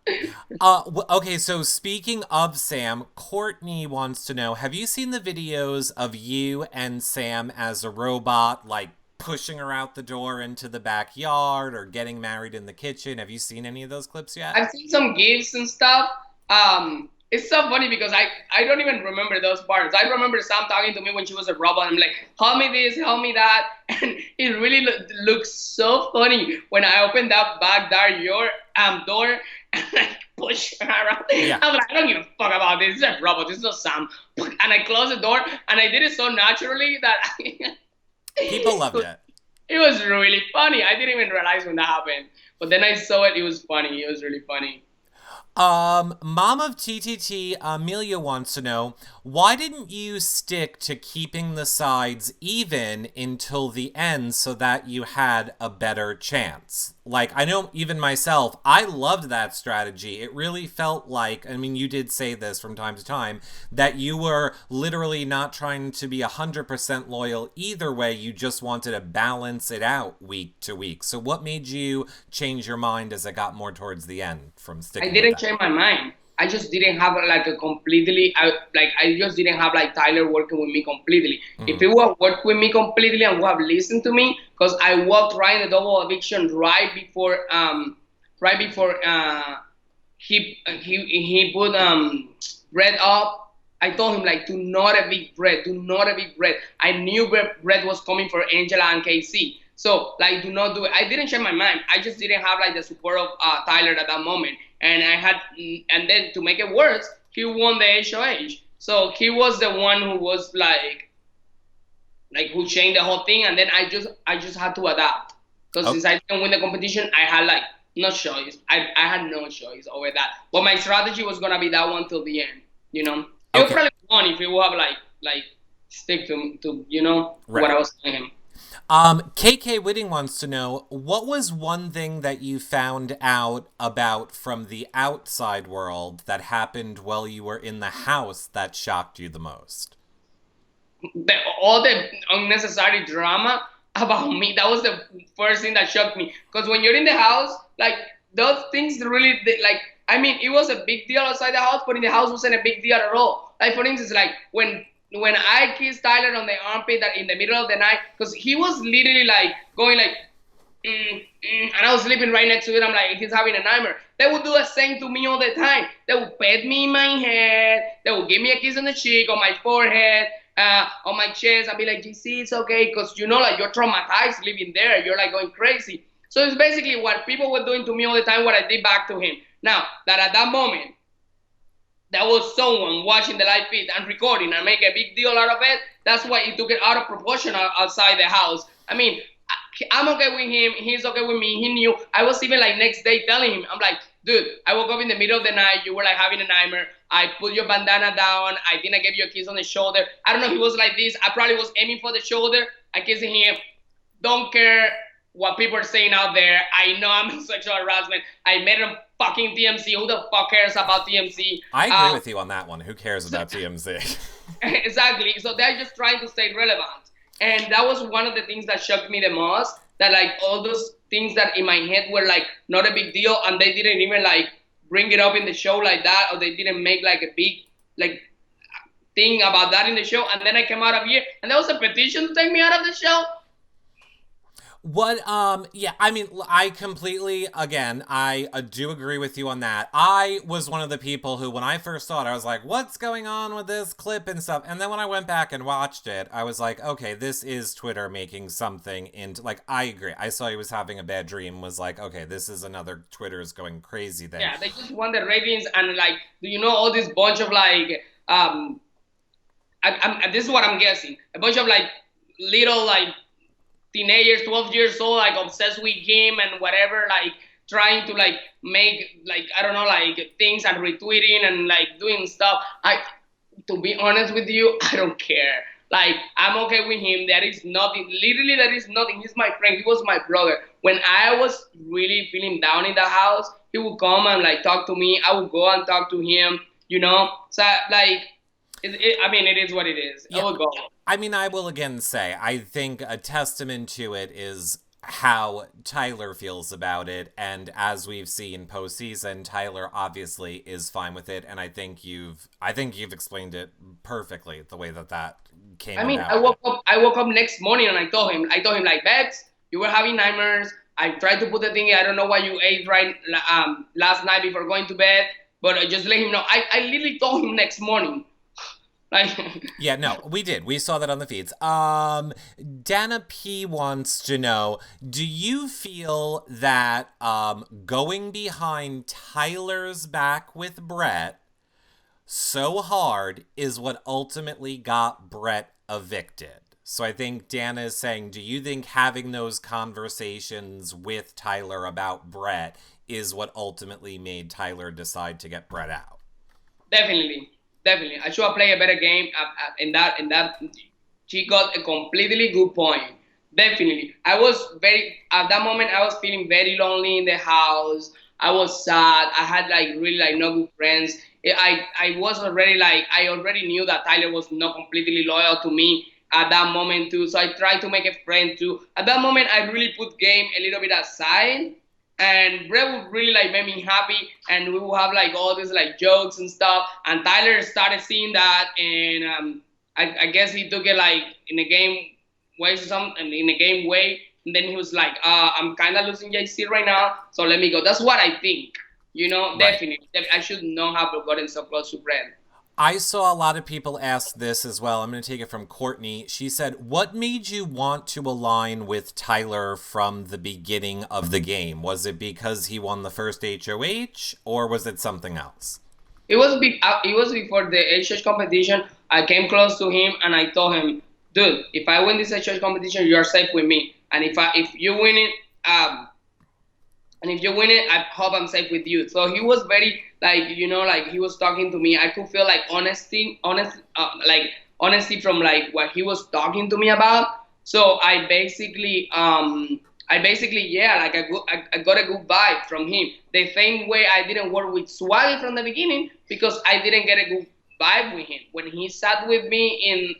Okay, so speaking of Sam, Courtney wants to know, have you seen the videos of you and Sam as a robot, like pushing her out the door into the backyard or getting married in the kitchen? Have you seen any of those clips yet? I've seen some gifs and stuff. It's so funny because I don't even remember those parts. I remember Sam talking to me when she was a robot. I'm like, help me this, help me that. And it really looks so funny when I opened that back door and I push her around. Yeah. I'm like, I don't give a fuck about this. This is a robot. This is not Sam. And I closed the door and I did it so naturally that People loved it. It was really funny. I didn't even realize when that happened. But then I saw it. It was funny. It was really funny. Mom of TTT, Amelia wants to know, why didn't you stick to keeping the sides even until the end so that you had a better chance? Like, I know even myself, I loved that strategy. It really felt like, I mean, you did say this from time to time, that you were literally not trying to be 100% loyal either way. You just wanted to balance it out week to week. So what made you change your mind as it got more towards the end from sticking I didn't with that? change my mind. I just didn't have like a completely, I just didn't have like Tyler working with me completely. Mm-hmm. If he would have worked with me completely and would have listened to me, because I walked right in the double eviction right before he put Red up. I told him like, do not evict Red, do not evict Red. I knew Red was coming for Angela and KC. So, like, do not do it. I didn't change my mind. I just didn't have, like, the support of Tyler at that moment. And then to make it worse, he won the HOH. So, he was the one who was, like, who changed the whole thing. And then I just had to adapt. Because since I didn't win the competition, I had, like, no choice. I had no choice over that. But my strategy was going to be that one till the end, It would probably won if it would have, like stick to Right. what I was telling him. KK Whitting wants to know, what was one thing that you found out about from the outside world that happened while you were in the house that shocked you the most? All the unnecessary drama about me, that was the first thing that shocked me. Because when you're in the house, like, those things really, like, I mean, it was a big deal outside the house, but in the house wasn't a big deal at all. Like, for instance, like, when I kissed Tyler on the armpit that in the middle of the night, because he was literally like going like, and I was sleeping right next to it. I'm like, he's having a nightmare. They would do the same to me all the time. They would pet me in my head. They would give me a kiss on the cheek, on my forehead, on my chest. I'd be like, GC, it's okay, because like you're traumatized living there. You're like going crazy. So it's basically what people were doing to me all the time, what I did back to him. Now, that at that moment, there was someone watching the live feed and recording and make a big deal out of it. That's why he took it out of proportion outside the house. I mean, I'm okay with him. He's okay with me. He knew. I was even like next day telling him, I'm like, dude, I woke up in the middle of the night. You were like having a nightmare. I put your bandana down. I think I gave you a kiss on the shoulder. I don't know. He was like this. I probably was aiming for the shoulder. I kissed him. Don't care what people are saying out there. I know I'm sexual harassment. I made him fucking TMC. Who the fuck cares about TMC? I agree with you on that one. Who cares about TMC? Exactly. So they're just trying to stay relevant. And that was one of the things that shocked me the most. That like all those things that in my head were like not a big deal, and they didn't even like bring it up in the show like that, or they didn't make like a big like thing about that in the show. And then I came out of here, and there was a petition to take me out of the show. What, yeah, I mean, I completely, again, I do agree with you on that. I was one of the people who, when I first saw it, I was like, what's going on with this clip and stuff? And then when I went back and watched it, I was like, okay, this is Twitter making something into, like, I agree. I saw he was having a bad dream, was like, okay, this is another Twitter's going crazy thing. Yeah, they just want the ratings and like, do you know all this bunch of like, this is what I'm guessing, a bunch of like little like teenagers, 12 years old, like obsessed with him and whatever, like trying to like make like I don't know like things and retweeting and like doing stuff. To be honest with you, I don't care. Like I'm okay with him. There is nothing. Literally, there is nothing. He's my friend. He was my brother. When I was really feeling down in the house, he would come and like talk to me. I would go and talk to him. You know. So like, I mean, it is what it is. Yeah. I will go. I mean, I will again say, I think a testament to it is how Tyler feels about it, and as we've seen postseason, Tyler obviously is fine with it, and I think you've explained it perfectly the way that came I mean, about. I woke up next morning and I told him like, Bex, you were having nightmares. I tried to put the thing. I don't know what you ate last night before going to bed, but I just let him know. I literally told him next morning. Like, yeah, no, we did. We saw that on the feeds. Dana P wants to know, do you feel that going behind Tyler's back with Brett so hard is what ultimately got Brett evicted? So I think Dana is saying, do you think having those conversations with Tyler about Brett is what ultimately made Tyler decide to get Brett out? definitely. Definitely, I should have played a better game. In that, she got a completely good point. Definitely, I was very at that moment. I was feeling very lonely in the house. I was sad. I had like really like no good friends. I was already like I already knew that Tyler was not completely loyal to me at that moment too. So I tried to make a friend too. At that moment, I really put game a little bit aside, and Brett would really like make me happy, and we would have like all these like jokes and stuff. And Tyler started seeing that, and I guess he took it like in a game way, in a game way. And then he was like, "I'm kind of losing JC right now, so let me go." That's what I think. You know, Right. definitely, I should not have gotten so close to Brett. I saw a lot of people ask this as well. I'm going to take it from Courtney. She said, what made you want to align with Tyler from the beginning of the game? Was it because he won the first HOH, or was it something else? It was before the HH competition. I came close to him and I told him, "Dude, if I win this HH competition, you are safe with me. And if you win it, I hope I'm safe with you." So he was very like like he was talking to me. I could feel like honesty from like what he was talking to me about. So I basically yeah like I got a good vibe from him. The same way I didn't work with Swaggy from the beginning because I didn't get a good vibe with him when he sat with me in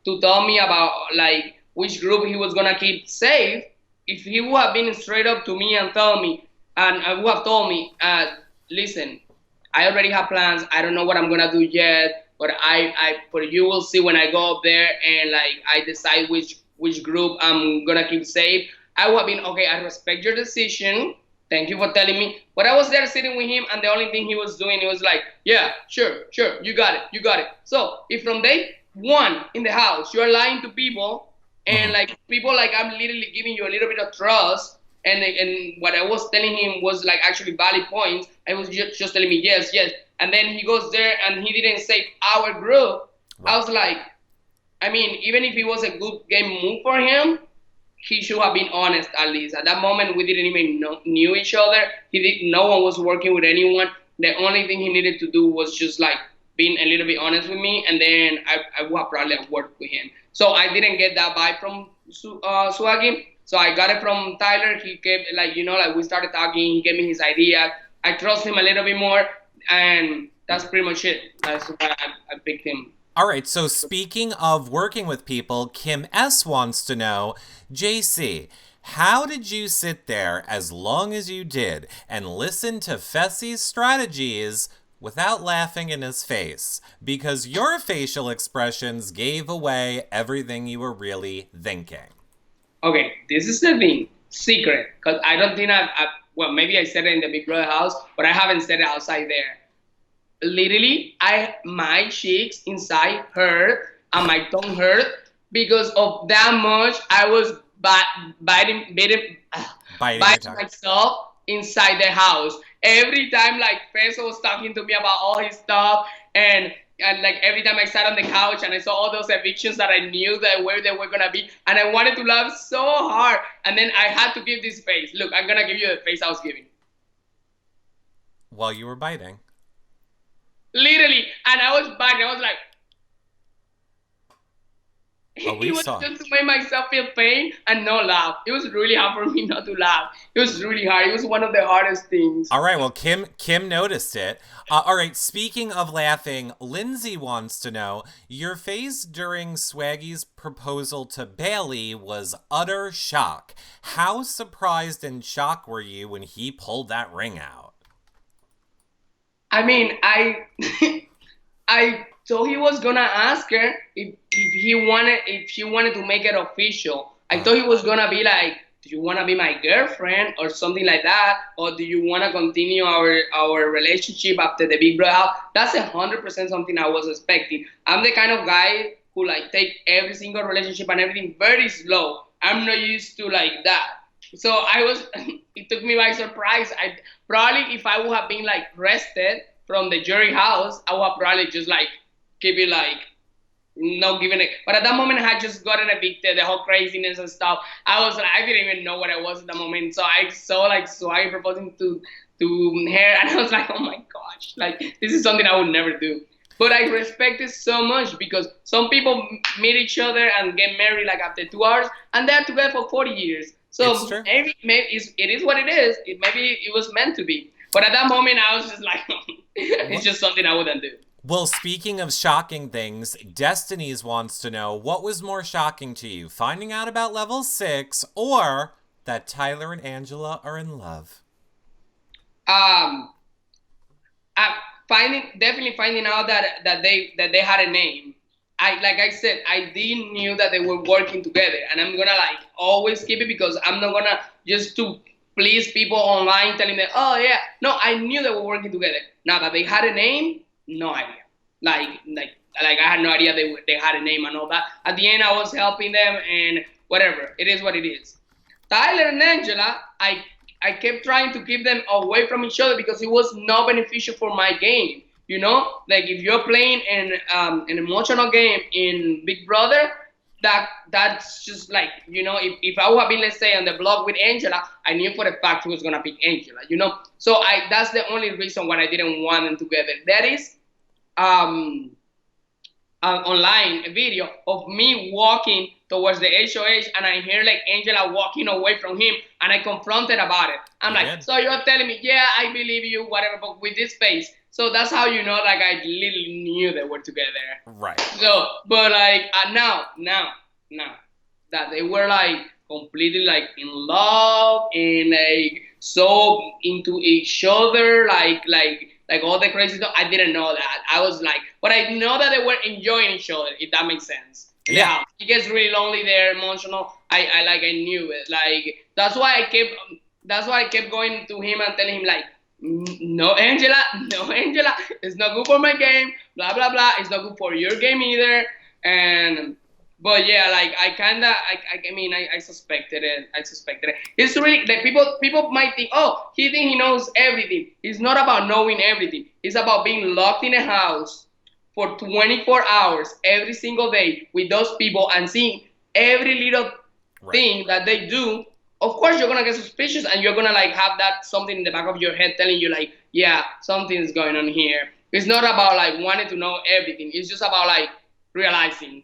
to tell me about like which group he was gonna keep safe. If he would have been straight up to me and tell me, and would have told me, listen, I already have plans. I don't know what I'm gonna do yet, but but you will see when I go up there and like I decide which group I'm gonna keep safe. I would have been okay. I respect your decision. Thank you for telling me. But I was there sitting with him, and the only thing he was doing, he was like, yeah, sure, you got it. So if from day one in the house you're lying to people, and like people like I'm literally giving you a little bit of trust, and what I was telling him was like actually valid points. I was just telling me yes, and then he goes there and he didn't save our group. Right. I was like, I mean, even if it was a good game move for him, he should have been honest at least. At that moment, we didn't even knew each other. No one was working with anyone. The only thing he needed to do was just like being a little bit honest with me, and then I would have probably worked with him. So I didn't get that vibe from Swaggy. So I got it from Tyler. He kept like we started talking. He gave me his idea. I trust him a little bit more, and that's pretty much it. That's why I picked him. All right, so speaking of working with people, Kim S. wants to know, JC, how did you sit there as long as you did and listen to Fessy's strategies without laughing in his face? Because your facial expressions gave away everything you were really thinking. Okay, this is the thing, secret, because I don't think well, maybe I said it in the Big Brother house, but I haven't said it outside there. Literally, my cheeks inside hurt and my tongue hurt because of that much I was Biting your biting tongue. myself inside the house. Every time like Feste was talking to me about all his stuff, and like every time I sat on the couch and I saw all those evictions that I knew that where they were gonna be, and I wanted to laugh so hard, and then I had to give this face. Look, I'm gonna give you the face I was giving. While you were biting. Literally, and I was biting. I was like, Oh, it we was saw. just to make myself feel pain and not laugh. It was really hard for me not to laugh. It was really hard. It was one of the hardest things. All right, well, Kim noticed it. All right, speaking of laughing, Lindsay wants to know, your face during Swaggy's proposal to Bailey was utter shock. How surprised and shocked were you when he pulled that ring out? I mean, I thought he was gonna ask her if she wanted to make it official. I thought he was gonna be like, "Do you wanna be my girlfriend?" or something like that, or "Do you wanna continue our relationship after the Big Brother house?" That's 100% something I was expecting. I'm the kind of guy who like take every single relationship and everything very slow. I'm not used to like that. So I was, it took me by surprise. I probably, if I would have been like rested from the jury house, I would have probably just like keep it like no giving it. But at that moment, I had just gotten evicted, the whole craziness and stuff. I was like, I didn't even know what I was at the moment. So I saw like Swaggy proposing to her, and I was like, oh my gosh, like this is something I would never do. But I respect it so much because some people meet each other and get married like after 2 hours, and they're together for 40 years. It's So true. maybe it is what it is. Maybe it was meant to be. But at that moment, I was just like, it's just something I wouldn't do. Well, speaking of shocking things, Destinies wants to know, what was more shocking to you, finding out about level 6 or that Tyler and Angela are in love? Um, I definitely finding out that they had a name. I like I said, I didn't knew that they were working together, and I'm gonna like always keep it because I'm not gonna just to please people online telling them, oh yeah, no, I knew they were working together. Now that they had a name, no idea. Like like like I had no idea they had a name and all that. At the end, I was helping them and whatever. It is what it is. Tyler and Angela, I kept trying to keep them away from each other because it was not beneficial for my game. You know, like if you're playing an emotional game in Big Brother, that's just like if I would have been, let's say, on the block with Angela, I knew for a fact who was gonna pick Angela. So I that's the only reason why I didn't want them together. That is um online a video of me walking towards the HOH, and I hear like Angela walking away from him, and I confronted about it. I'm You like, did? so you're telling me, yeah, I believe you, whatever, but with this face. So that's how like I literally knew they were together. Right. So, but like now that they were like completely like in love and like so into each other, like all the crazy stuff. I didn't know that. I was like, but I know that they were enjoying each other. If that makes sense. In the Yeah. house, it gets really lonely there, emotional. I knew it. Like that's why I kept going to him and telling him like, no Angela, no Angela, it's not good for my game, blah blah blah. It's not good for your game either. And but yeah, like I suspected it. I suspected it. It's really like people might think, oh, he knows everything. It's not about knowing everything. It's about being locked in a house for 24 hours every single day with those people and seeing every little Right. thing that they do. Of course, you're gonna get suspicious, and you're gonna like have that something in the back of your head telling you like, yeah, something's going on here. It's not about like wanting to know everything. It's just about like realizing.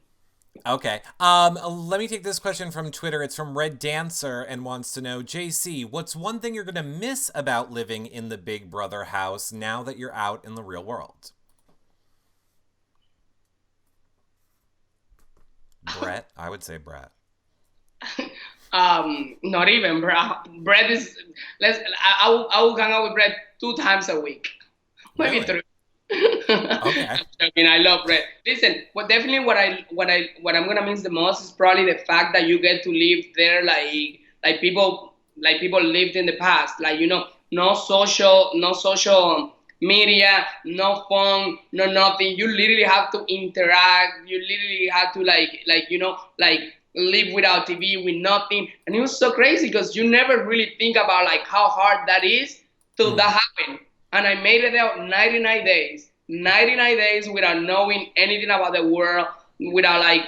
Okay. Let me take this question from Twitter. It's from Red Dancer and wants to know, JC, what's one thing you're going to miss about living in the Big Brother house now that you're out in the real world? Brett? I would say Brett. Not even, bro. Bread is I will hang out with Bread 2 times a week, maybe Really? 3. Okay. I'm joking. I love red. Listen, what definitely what I'm gonna miss the most is probably the fact that you get to live there like people lived in the past. Like no social media, no phone, no nothing. You literally have to interact. You literally have to like live without TV, with nothing. And it was so crazy because you never really think about like how hard that is till Mhm. that happened. And I made it out 99 days. 99 days without knowing anything about the world, without like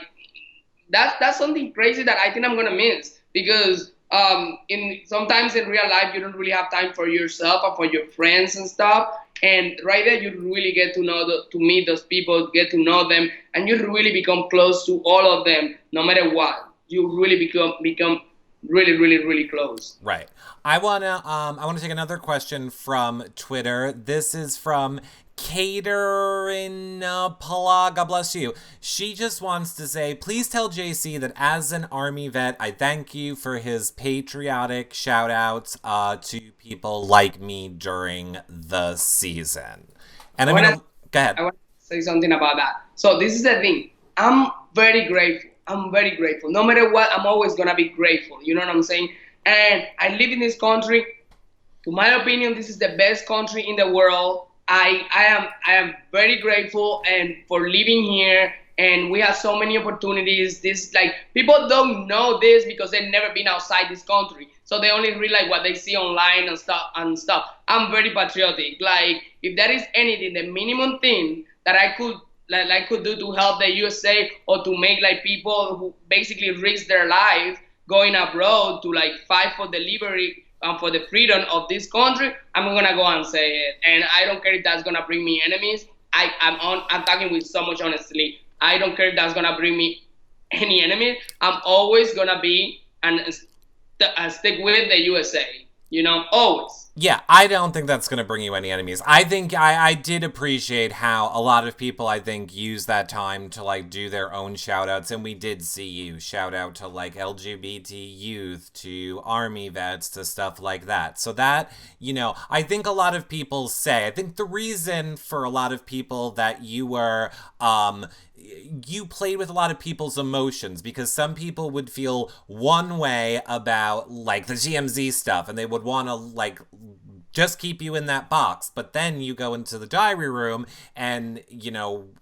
that's something crazy that I think I'm gonna miss because in sometimes in real life you don't really have time for yourself or for your friends and stuff. And right there, you really get to know to meet those people, get to know them, and you really become close to all of them, no matter what. You really become really close. Right. I wanna take another question from Twitter. This is from Caterin God bless you. She just wants to say, please tell JC that as an army vet, I thank you for his patriotic shout outs to people like me during the season. And I I'm wanna gonna go ahead. I want to say something about that. So this is the thing. I'm very grateful. I'm very grateful. No matter what, I'm always gonna be grateful. You know what I'm saying? And I live in this country. To my opinion, this is the best country in the world. I am very grateful and for living here. And we have so many opportunities. This like people don't know this because they've never been outside this country, so they only read like what they see online and stuff. I'm very patriotic. Like if there is anything, the minimum thing that I could do to help the USA or to make like people who basically risk their life going abroad to like fight for the liberty and for the freedom of this country, I'm gonna go and say it. And I don't care if that's gonna bring me enemies. I'm talking with so much honestly. I don't care if that's gonna bring me any enemies. I'm always gonna be and stick with the USA. Always. Yeah, I don't think that's going to bring you any enemies. I think I did appreciate how a lot of people, I think, use that time to, like, do their own shout outs. And we did see you shout out to, like, LGBT youth, to army vets, to stuff like that. So that, I think a lot of people say, I think the reason for a lot of people that you played with a lot of people's emotions because some people would feel one way about like the GMZ stuff and they would want to like just keep you in that box. But then you go into the diary room and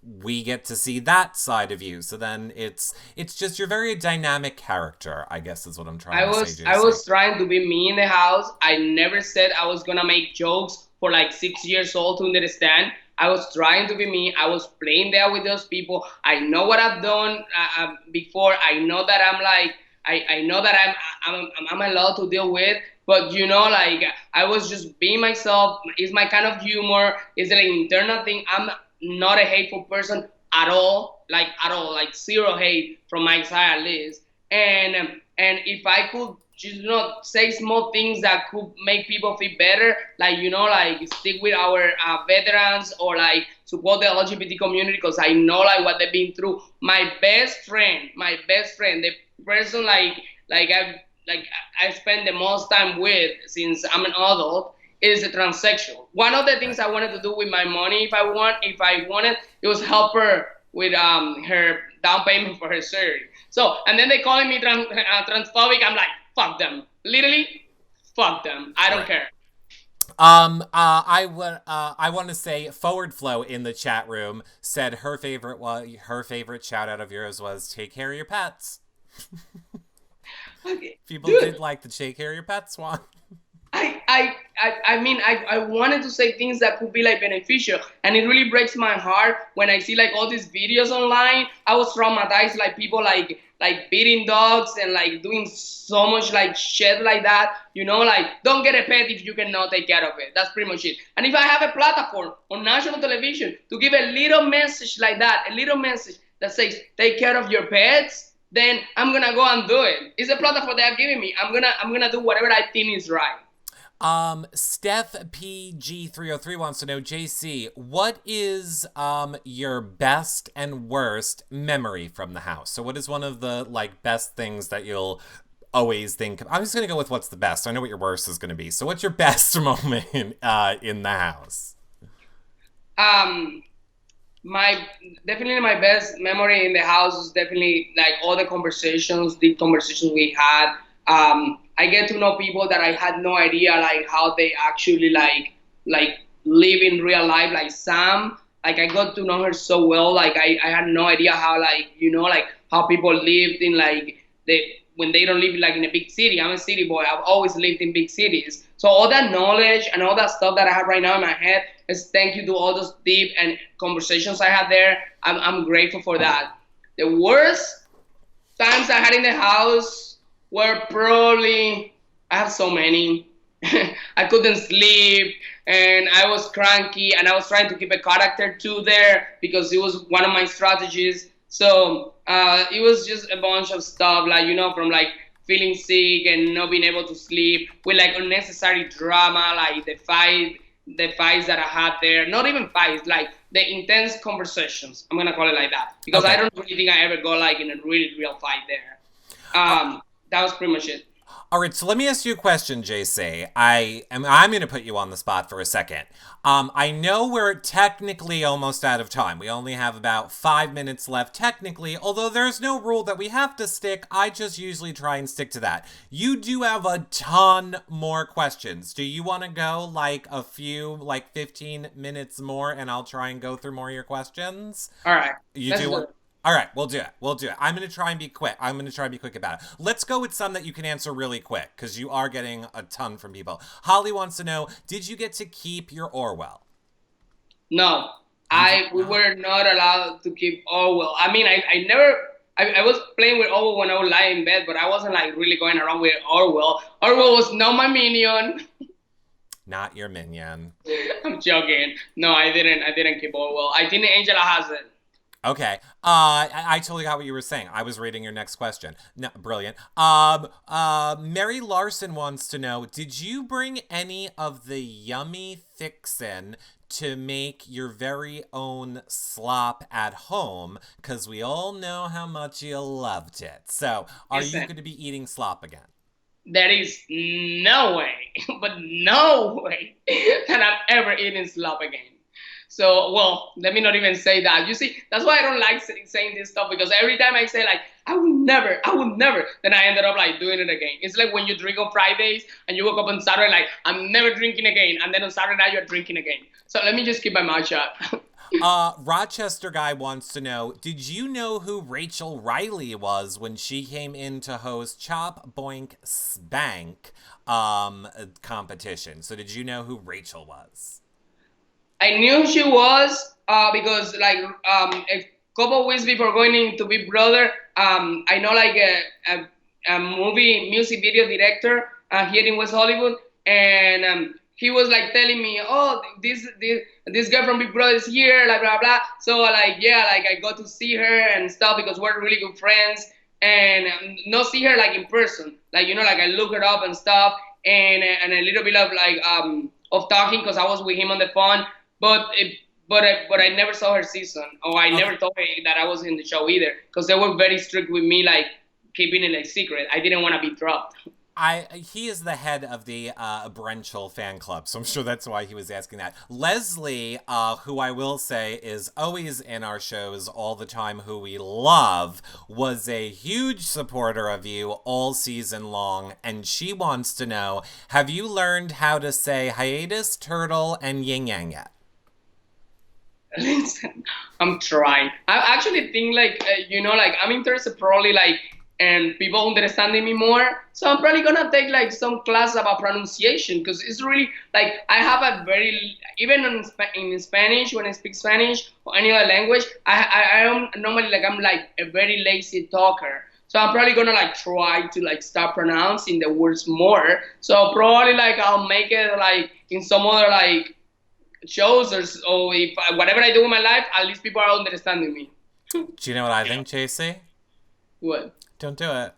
we get to see that side of you. So then it's just you're very dynamic character, I guess is what I'm trying I to was say, I JC. was trying to be me in the house. I never said I was gonna make jokes for like 6 years old to understand. I was trying to be me. I was playing there with those people. I know what I've done before. I know that I'm like I know that I'm allowed to deal with. But like I was just being myself. It's my kind of humor. It's an internal thing. I'm not a hateful person at all. Like at all. Like zero hate from my side at least. And if I could just say small things that could make people feel better, like like stick with our veterans or like support the LGBT community because I know like what they've been through. My best friend, the person like I spend the most time with since I'm an adult is a transsexual. One of the things Right. I wanted to do with my money, if I wanted, it was help her with her down payment for her surgery. So, and then they calling me transphobic. I'm like, fuck them. Literally, fuck them. I don't Right. care. I want to say Forward Flow in the chat room said her favorite shout out of yours was take care of your pets. Okay, People dude. did like the take care of your pets one. I wanted to say things that could be like beneficial, and it really breaks my heart when I see like all these videos online. I was traumatized, like people like beating dogs and like doing so much like shit like that. Like don't get a pet if you cannot take care of it. That's pretty much it. And if I have a platform on national television to give a little message like that, a little message that says take care of your pets, then I'm gonna go and do it. It's a platform they are giving me. I'm gonna do whatever I think is right. Steph PG303 wants to know, JC, what is your best and worst memory from the house? So what is one of the like best things that you'll always think of? I'm just gonna go with what's the best. I know what your worst is gonna be. So what's your best moment in the house? Um, my definitely my best memory in the house is definitely like all the conversations, deep conversations we had. I get to know people that I had no idea like how they actually like live in real life. Like Sam, like I got to know her so well. Like I had no idea how like like how people lived in like when they don't live like in a big city. I'm a city boy. I've always lived in big cities. So all that knowledge and all that stuff that I have right now in my head is thank you to all those deep and conversations I had there. I'm grateful for that. The worst times I had in the house were probably I have so many. I couldn't sleep and I was cranky and I was trying to keep a character too there because it was one of my strategies. So it was just a bunch of stuff like from like feeling sick and not being able to sleep with like unnecessary drama like the fights that I had there. Not even fights, like the intense conversations. I'm gonna call it like that because I Okay. don't really think I ever got like in a really real fight there. Uh, That was pretty much it. All right, so let me ask you a question, JC. I'm going to put you on the spot for a second. I know we're technically almost out of time. We only have about 5 minutes left technically, although there's no rule that we have to stick. I just usually try and stick to that. You do have a ton more questions. Do you want to go like a few, like 15 minutes more, and I'll try and go through more of your questions? All right, You let's do do want? it. All right, we'll do it. We'll do it. I'm going to try and be quick. I'm going to try and be quick about it. Let's go with some that you can answer really quick because you are getting a ton from people. Holly wants to know, did you get to keep your Orwell? No, You did I we not. were not allowed to keep Orwell. I mean, I never. I was playing with Orwell when I would lie in bed, but I wasn't like really going around with Orwell. Orwell was not my minion. Not your minion. I'm joking. No, I didn't. I didn't keep Orwell. I think Angela has it. Okay. I totally got what you were saying. I was reading your next question. No, brilliant. Mary Larson wants to know, did you bring any of the yummy fixin' to make your very own slop at home? Because we all know how much you loved it. So, are you Listen, going to be eating slop again? there is no way, but no way that I'm ever eating slop again. So, well, let me not even say that. You see, that's why I don't like saying this stuff because every time I say like, I would never, then I ended up like doing it again. It's like when you drink on Fridays and you wake up on Saturday like, I'm never drinking again, and then on Saturday night you're drinking again. So let me just keep my mouth shut. Rochester guy wants to know, did you know who Rachel Riley was when she came in to host Chop Boink Spank competition? So did you know who Rachel was? I knew she was because like a couple weeks before going into Big Brother, I know like a movie music video director here in West Hollywood, and he was like telling me, oh, this girl from Big Brother is here, like blah blah. So like yeah, like I got to see her and stuff because we're really good friends, and not see her like in person, like like I look her up and stuff, and a little bit of like of talking because I was with him on the phone but I never saw her season, or I Okay. never told her that I was in the show either, because they were very strict with me, like keeping it like secret. I didn't want to be dropped. He is the head of the Brenchel fan club, so I'm sure that's why he was asking that. Leslie, who I will say is always in our shows all the time, who we love, was a huge supporter of you all season long, and she wants to know, have you learned how to say hiatus, turtle, and yin yang yet? Listen, I'm trying. I actually think like like I'm interested probably like and people understanding me more. So I'm probably gonna take like some class about pronunciation because it's really like I have a very even in Spanish when I speak Spanish or any other language. I am normally like I'm like a very lazy talker. So I'm probably gonna like try to like start pronouncing the words more. So probably like I'll make it like in some other like shows or if whatever I do in my life, at least people are understanding me. Do you know what I think, JC? What? Don't do it.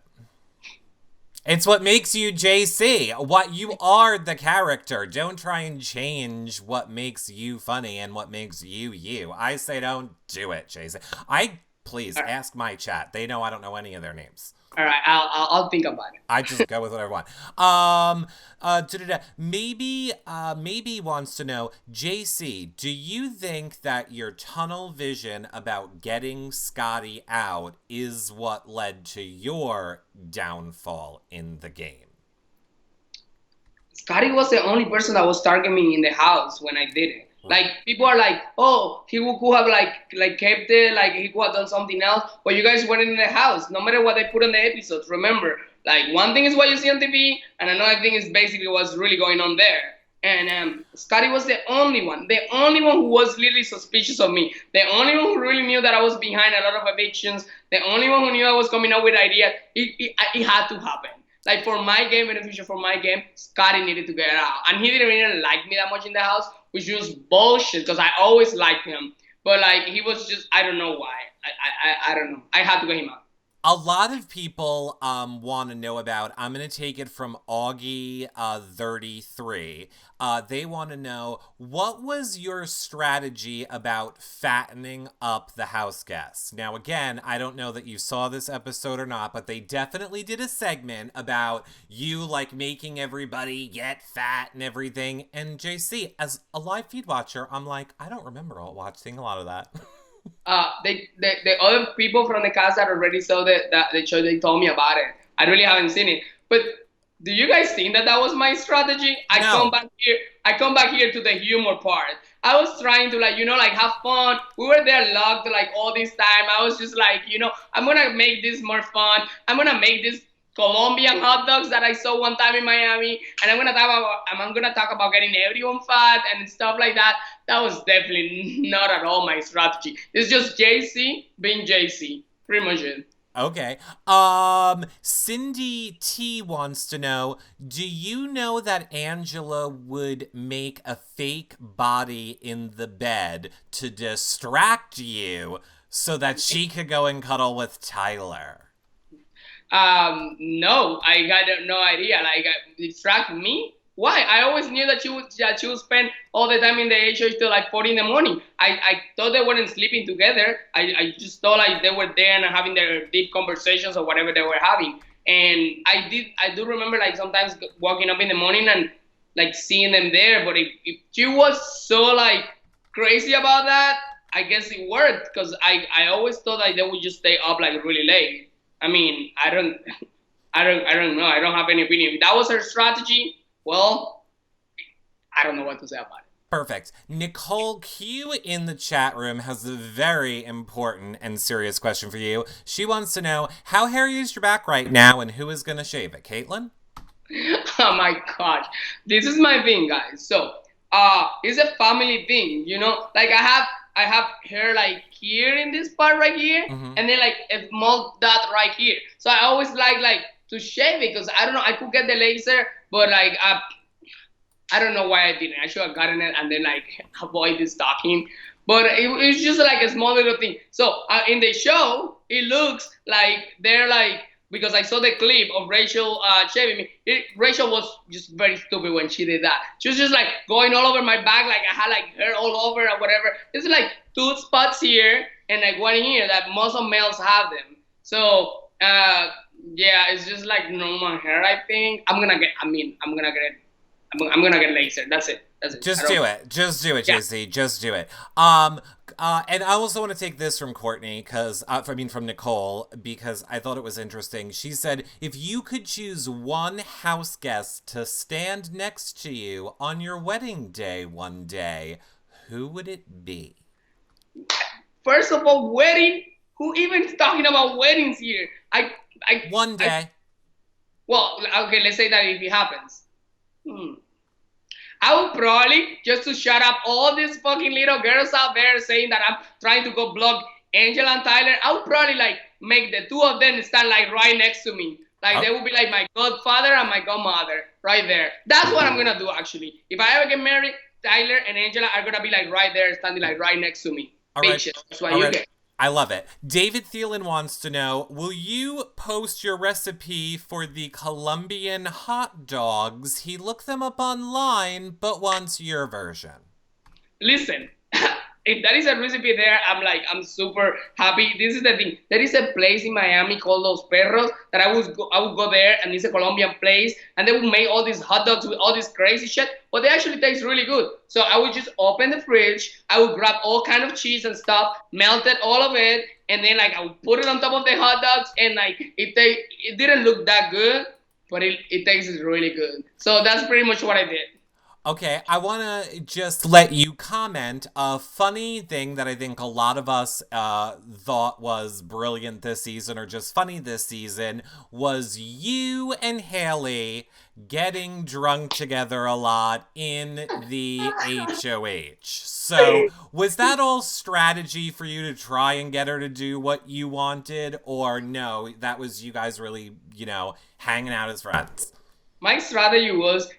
It's what makes you JC. What you are the character. Don't try and change what makes you funny and what makes you you. I say don't do it, JC. I Please, All right. ask my chat. They know I don't know any of their names. All right. I'll think about it. I just go with whatever I want. Maybe wants to know, JC, do you think that your tunnel vision about getting Scotty out is what led to your downfall in the game? Scotty was the only person that was targeting me in the house when I did it. Like, people are like, oh, he could have like kept it, like he could have done something else, but you guys weren't in the house. No matter what they put in the episodes, remember, like, one thing is what you see on TV, and another thing is basically what's really going on there. And Scotty was the only one who was literally suspicious of me, the only one who really knew that I was behind a lot of evictions, the only one who knew I was coming up with ideas. It had to happen. Like, for my game, in the future, for my game, Scotty needed to get out. And he didn't really like me that much in the house, which was bullshit, because I always liked him. But, like, he was just, I don't know why. I don't know. I had to get him out. A lot of people want to know about, I'm going to take it from Augie 33. They want to know, what was your strategy about fattening up the house guests? Now, again, I don't know that you saw this episode or not, but they definitely did a segment about you, like, making everybody get fat and everything. And JC, as a live feed watcher, I'm like, I don't remember watching a lot of that. The other people from the cast that already saw the show, they told me about it. I really haven't seen it. But do you guys think that was my strategy? I come back here to the humor part. I was trying to, like, have fun. We were there locked, like, all this time. I was just like, I'm gonna make this more fun. I'm gonna make this Colombian hot dogs that I saw one time in Miami, and I'm gonna talk about getting everyone fat and stuff like that. That was definitely not at all my strategy. It's just JC being JC, pretty much it. Okay. Cindy T wants to know, do you know that Angela would make a fake body in the bed to distract you so that she could go and cuddle with Tyler? No, I got no idea. Like, distract me? Why? I always knew that she would spend all the time in the HH till like 4 in the morning. I thought they weren't sleeping together. I just thought, like, they were there and having their deep conversations or whatever they were having. And I do remember, like, sometimes waking up in the morning and, like, seeing them there. But if she was so, like, crazy about that, I guess it worked, because I always thought that they would just stay up, like, really late. I mean, I don't know. I don't have any opinion. If that was her strategy, well, I don't know what to say about it. Perfect. Nicole Q in the chat room has a very important and serious question for you. She wants to know, how hairy is your back right now, and who is going to shave it? Caitlin? Oh my gosh. This is my thing, guys. So, it's a family thing, Like, I have hair, like, here in this part right here, and then, like, a small dot right here. So I always like to shave it, because I don't know, I could get the laser, but, like, I don't know why I didn't. I should have gotten it and then, like, avoid this talking. But it's just like a small little thing. So in the show, it looks like they're like, because I saw the clip of Rachel shaving me. Rachel was just very stupid when she did that. She was just, like, going all over my back, like I had, like, hair all over or whatever. It's like 2 spots here and, like, 1 here that most of males have them. So yeah, it's just like normal hair. I think I'm gonna get laser. That's it. Just do it, JC. Yeah. Just do it. And I also want to take this from Courtney, from Nicole, because I thought it was interesting. She said, if you could choose one house guest to stand next to you on your wedding day one day, who would it be? First of all, wedding? Who even is talking about weddings here? One day. Well, okay, let's say that if it happens. I would probably, just to shut up all these fucking little girls out there saying that I'm trying to go block Angela and Tyler, I would probably, like, make the 2 of them stand, like, right next to me. Like, they would be like my godfather and my godmother right there. That's what I'm going to do, actually. If I ever get married, Tyler and Angela are going to be, like, right there, standing, like, right next to me. All right. Bitches. That's what you get. I love it. David Thielen wants to know, will you post your recipe for the Colombian hot dogs? He looked them up online, but wants your version. Listen, if that is a recipe there, I'm super happy. This is the thing. There is a place in Miami called Los Perros that I would go there, and it's a Colombian place, and they would make all these hot dogs with all this crazy shit, but they actually taste really good. So I would just open the fridge, I would grab all kind of cheese and stuff, melted all of it, and then like I would put it on top of the hot dogs, and like it didn't look that good, but it tastes really good. So that's pretty much what I did. Okay, I want to just let you comment. A funny thing that I think a lot of us thought was brilliant this season, or just funny this season, was you and Haley getting drunk together a lot in the HOH. So, was that all strategy for you to try and get her to do what you wanted, or no, that was you guys really, hanging out as friends? My strategy was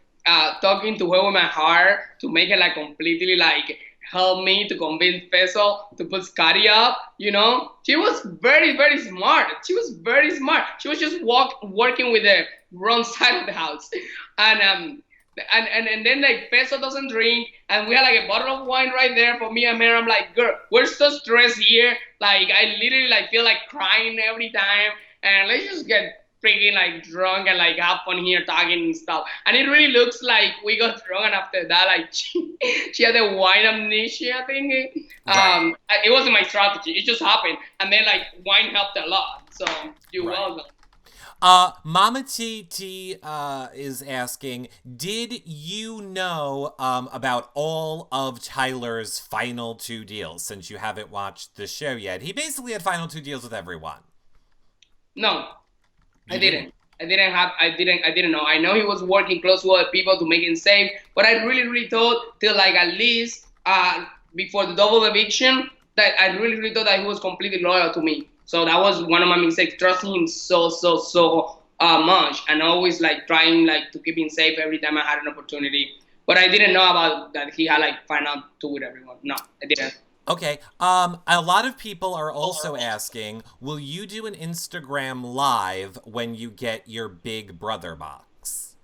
talking to her with my heart to make it like completely like help me to convince Peso to put Scotty up. She was very very smart. She was very smart. She was just working with the wrong side of the house, and and then like Peso doesn't drink, and we had like a bottle of wine right there for me and Mary. I'm like, girl, we're so stressed here. Like I literally like feel like crying every time, and let's just get freaking like drunk and like have fun here talking and stuff. And it really looks like we got drunk, and after that, like she had a wine amnesia thing. Right. It wasn't my strategy. It just happened, and then like wine helped a lot. So you're Right. welcome. Mama T is asking, did you know about all of Tyler's final two deals since you haven't watched the show yet? He basically had final two deals with everyone. No, I You didn't. I didn't know. I know he was working close with other people to make it safe, but I really thought till like at least before the double eviction that I really thought that he was completely loyal to me. So that was one of my mistakes, trusting him so much, and always like trying like to keep him safe every time I had an opportunity. But I didn't know about that he had like final two with everyone. No, I didn't. Okay. A lot of people are also asking, will you do an Instagram live when you get your Big Brother box?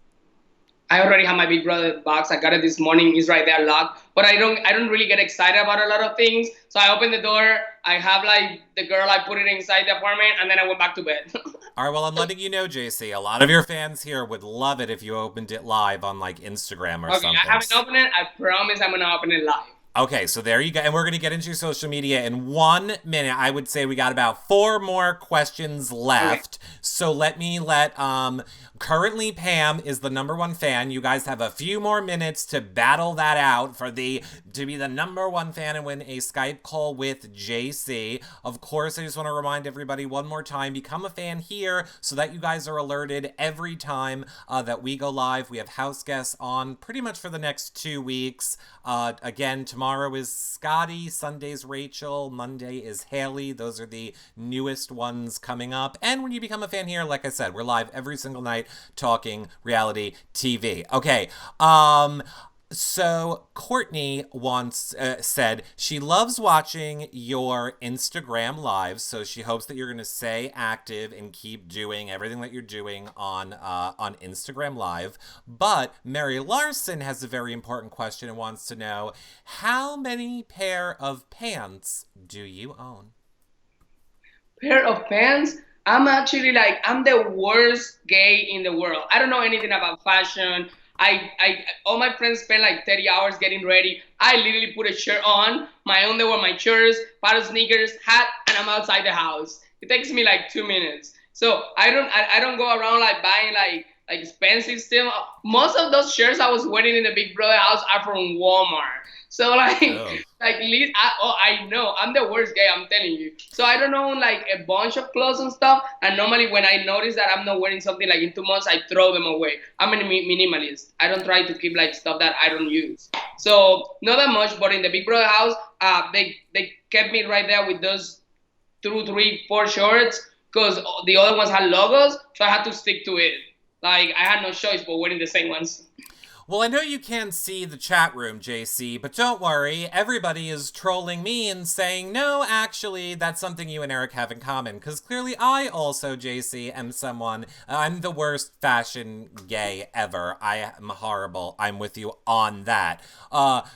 I already have my Big Brother box. I got it this morning. It's right there locked. But I don't really get excited about a lot of things. So I open the door. I have like the girl. I put it inside the apartment, and then I went back to bed. All right, well, I'm letting you know, JC. A lot of your fans here would love it if you opened it live on like Instagram or Okay, something. I haven't opened it. I promise I'm gonna open it live. Okay, so there you go. And we're going to get into your social media in 1 minute. I would say we got about 4 more questions left. Okay. So let currently Pam is the #1 fan. You guys have a few more minutes to battle that out to be the #1 fan and win a Skype call with JC. Of course, I just want to remind everybody one more time, become a fan here so that you guys are alerted every time that we go live. We have house guests on pretty much for the next 2 weeks. Again, tomorrow is Scotty, Sunday's Rachel, Monday is Haley. Those are the newest ones coming up. And when you become a fan here, like I said, we're live every single night talking reality TV. Okay, so Courtney said she loves watching your Instagram lives, so she hopes that you're going to stay active and keep doing everything that you're doing on Instagram Live. But Mary Larson has a very important question and wants to know, how many pair of pants do you own? Pair of pants? I'm actually like I'm the worst gay in the world. I don't know anything about fashion. All my friends spend like 30 hours getting ready. I literally put a shirt on, my underwear, my shirts, pair of sneakers, hat, and I'm outside the house. It takes me like 2 minutes. So I don't go around like buying like expensive stuff. Most of those shirts I was wearing in the Big Brother house are from Walmart. So like like least I know I'm the worst gay, I'm telling you. So I don't own like a bunch of clothes and stuff. And normally when I notice that I'm not wearing something like in 2 months, I throw them away. I'm a minimalist. I don't try to keep like stuff that I don't use. So not that much, but in the Big Brother house, they kept me right there with those 2, 3, 4 shorts because the other ones had logos, so I had to stick to it. Like I had no choice but wearing the same ones. Well, I know you can't see the chat room, JC, but don't worry. Everybody is trolling me and saying, no, actually, that's something you and Eric have in common. Because clearly I also, JC, am someone, I'm the worst fashion gay ever. I am horrible. I'm with you on that. Well,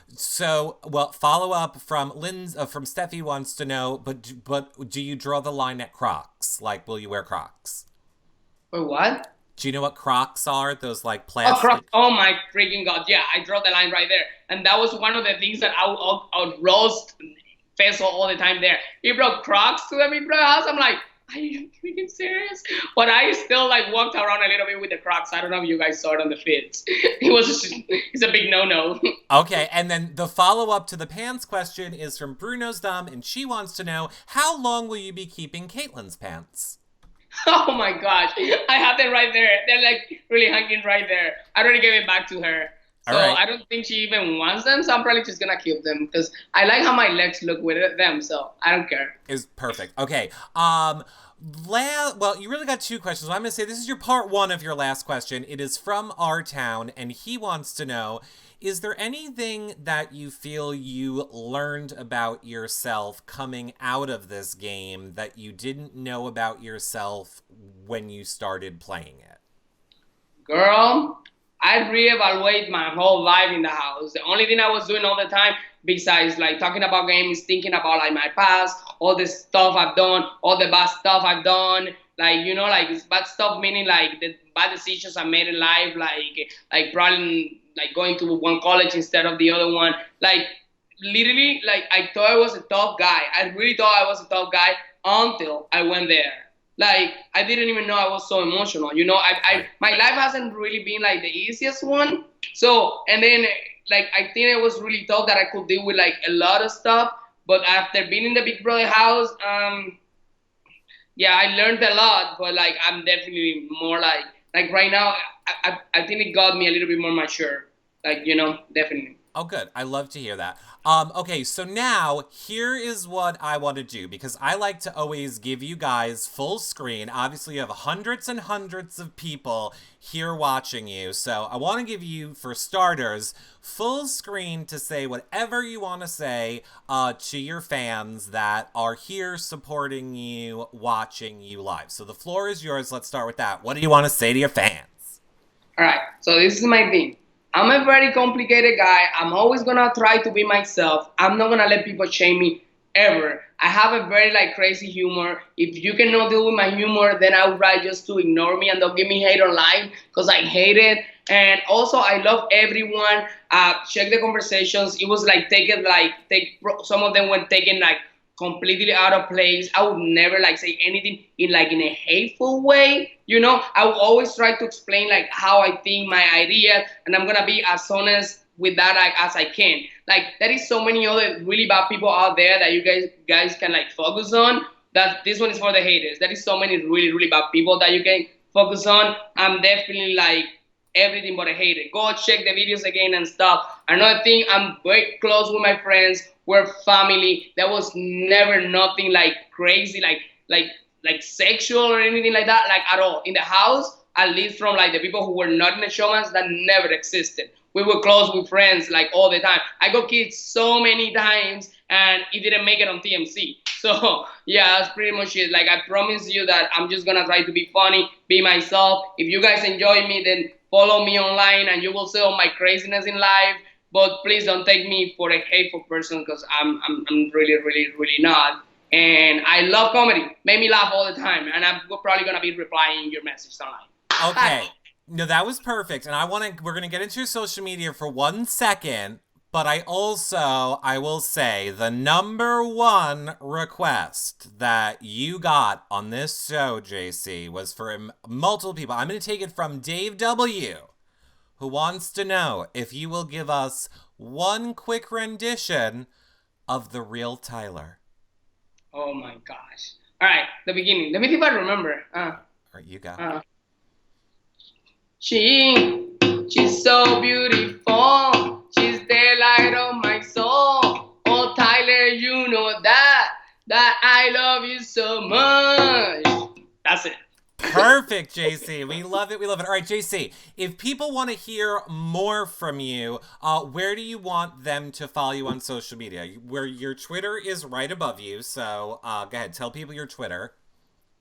follow up from from Steffi wants to know, but do you draw the line at Crocs? Like, will you wear Crocs? Wait, what? Do you know what Crocs are? Those like Oh, plastic. oh my freaking god! Yeah, I draw the line right there, and that was one of the things that I would roast Feste all the time. There, he brought Crocs to the big brother house. I'm like, are you freaking serious? But I still like walked around a little bit with the Crocs. I don't know if you guys saw it on the feeds. It's a big no-no. Okay, and then the follow-up to the pants question is from Bruno's Dumb, and she wants to know, how long will you be keeping Caitlin's pants? Oh my gosh, I have them right there. They're like really hanging right there. I already gave it back to her. So All right. I don't think she even wants them, so I'm probably just gonna keep them because I like how my legs look with them, so I don't care. Is perfect. Okay. Well, you really got two questions. I'm going to say this is your part one of your last question. It is from our town, and he wants to know, is there anything that you feel you learned about yourself coming out of this game that you didn't know about yourself when you started playing it? Girl, I reevaluate my whole life in the house. The only thing I was doing all the time, besides like talking about games, thinking about like my past, all the stuff I've done, all the bad stuff I've done, like like it's bad stuff meaning like the bad decisions I made in life, like probably like going to one college instead of the other one, like literally like I thought I was a tough guy. I really thought I was a tough guy until I went there. Like I didn't even know I was so emotional. I my life hasn't really been like the easiest one. So and then like I think it was really tough that I could deal with like a lot of stuff. But after being in the Big Brother house, yeah, I learned a lot. But like I'm definitely more like right now, I think it got me a little bit more mature. Like definitely. Oh, good. I love to hear that. Okay, so now here is what I want to do, because I like to always give you guys full screen. Obviously, you have hundreds and hundreds of people here watching you, so I want to give you, for starters, full screen to say whatever you want to say to your fans that are here supporting you, watching you live. So the floor is yours. Let's start with that. What do you want to say to your fans? All right, so this is my thing. I'm a very complicated guy. I'm always gonna try to be myself. I'm not gonna let people shame me ever. I have a very like crazy humor. If you cannot deal with my humor, then I would rather just to ignore me and don't give me hate online because I hate it. And also, I love everyone. Check the conversations. It was like some of them were taken like completely out of place. I would never like say anything in a hateful way. I would always try to explain like how I think my ideas, and I'm gonna be as honest with that like, as I can. Like there is so many other really bad people out there that you guys can like focus on. That this one is for the haters. There is so many really really bad people that you can focus on. I'm definitely like everything but a hater. Go check the videos again and stuff. Another thing, I'm very close with my friends. We're family. There was never nothing like crazy, like sexual or anything like that, like at all. In the house, at least from like the people who were not in the showmans, that never existed. We were close with friends like all the time. I got kids so many times and it didn't make it on TMC. So yeah, that's pretty much it. Like I promise you that I'm just gonna try to be funny, be myself. If you guys enjoy me, then follow me online and you will see all my craziness in life. But please don't take me for a hateful person because I'm really, really, really not. And I love comedy. Make me laugh all the time. And I'm probably going to be replying your message online. Okay. No, that was perfect. And we're going to get into your social media for 1 second. But I will say the number one request that you got on this show, JC, was for multiple people. I'm going to take it from Dave W., who wants to know if you will give us one quick rendition of The Real Tyler. Oh my gosh. All right, the beginning. Let me see if I remember. All right, you go. She's so beautiful. She's the light of my soul. Oh, Tyler, you know that I love you so much. That's it. Perfect. Perfect, JC. We love it. We love it. All right, JC, if people want to hear more from you, where do you want them to follow you on social media? Where your Twitter is right above you. So go ahead. Tell people your Twitter.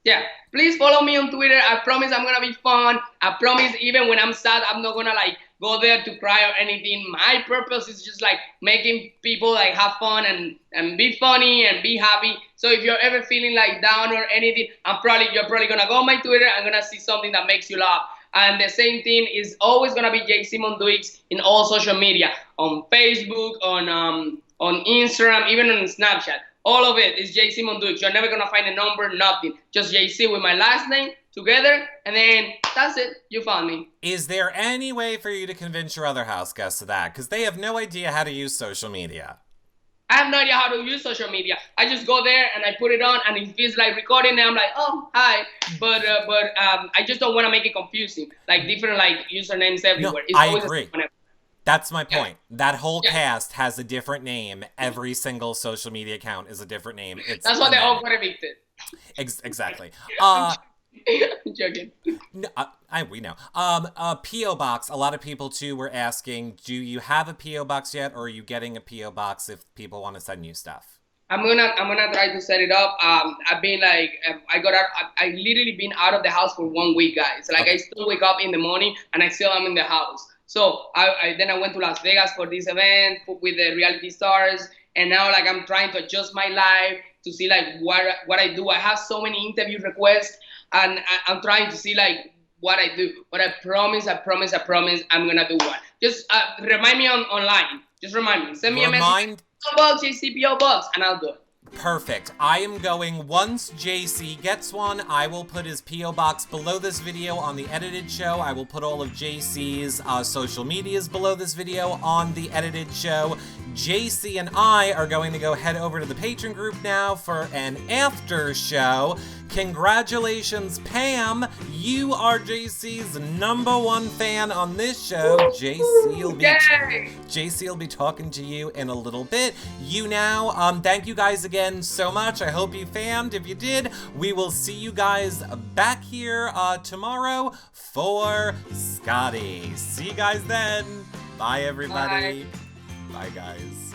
Yeah, please follow me on Twitter. I promise I'm gonna be fun. I promise even when I'm sad, I'm not gonna like go there to cry or anything. My purpose is just like making people like have fun and be funny and be happy. So if you're ever feeling like down or anything, you're probably gonna go on my Twitter and gonna see something that makes you laugh. And the same thing is always gonna be JC Mounduix in all social media, on Facebook, on Instagram, even on Snapchat. All of it is JC Mounduix. You're never gonna find a number, nothing. Just JC with my last name together, and then that's it. You found me. Is there any way for you to convince your other house guests of that? Because they have no idea how to use social media. I have no idea how to use social media. I just go there and I put it on, and it feels like recording, and I'm like, oh, hi. But I just don't want to make it confusing, like different like usernames everywhere. No, It's I always agree. That's my point. Yeah. That whole cast has a different name. Every single social media account is a different name. That's why they all got evicted. Exactly. I'm joking. No, we know. P.O. Box. A lot of people too were asking, do you have a P.O. Box yet, or are you getting a P.O. Box if people want to send you stuff? I'm gonna try to set it up. I've been like, I literally been out of the house for 1 week, guys. Like, okay. I still wake up in the morning and I still am in the house. So then I went to Las Vegas for this event with the reality stars, and now like I'm trying to adjust my life to see like what I do. I have so many interview requests, and I'm trying to see like what I do. But I promise, I'm gonna do one. Just remind me online. Just remind me. Send me a message. JCPO Box, and I'll do it. Perfect. I am going, once JC gets one, I will put his P.O. Box below this video on the edited show. I will put all of JC's social medias below this video on the edited show. JC and I are going to go head over to the Patreon group now for an after show. Congratulations, Pam. You are JC's #1 fan on this show. JC will be talking to you in a little bit. You now, thank you guys again so much. I hope you fanned. If you did, we will see you guys back here tomorrow for Scotty. See you guys then. Bye, everybody. Bye. Bye, guys.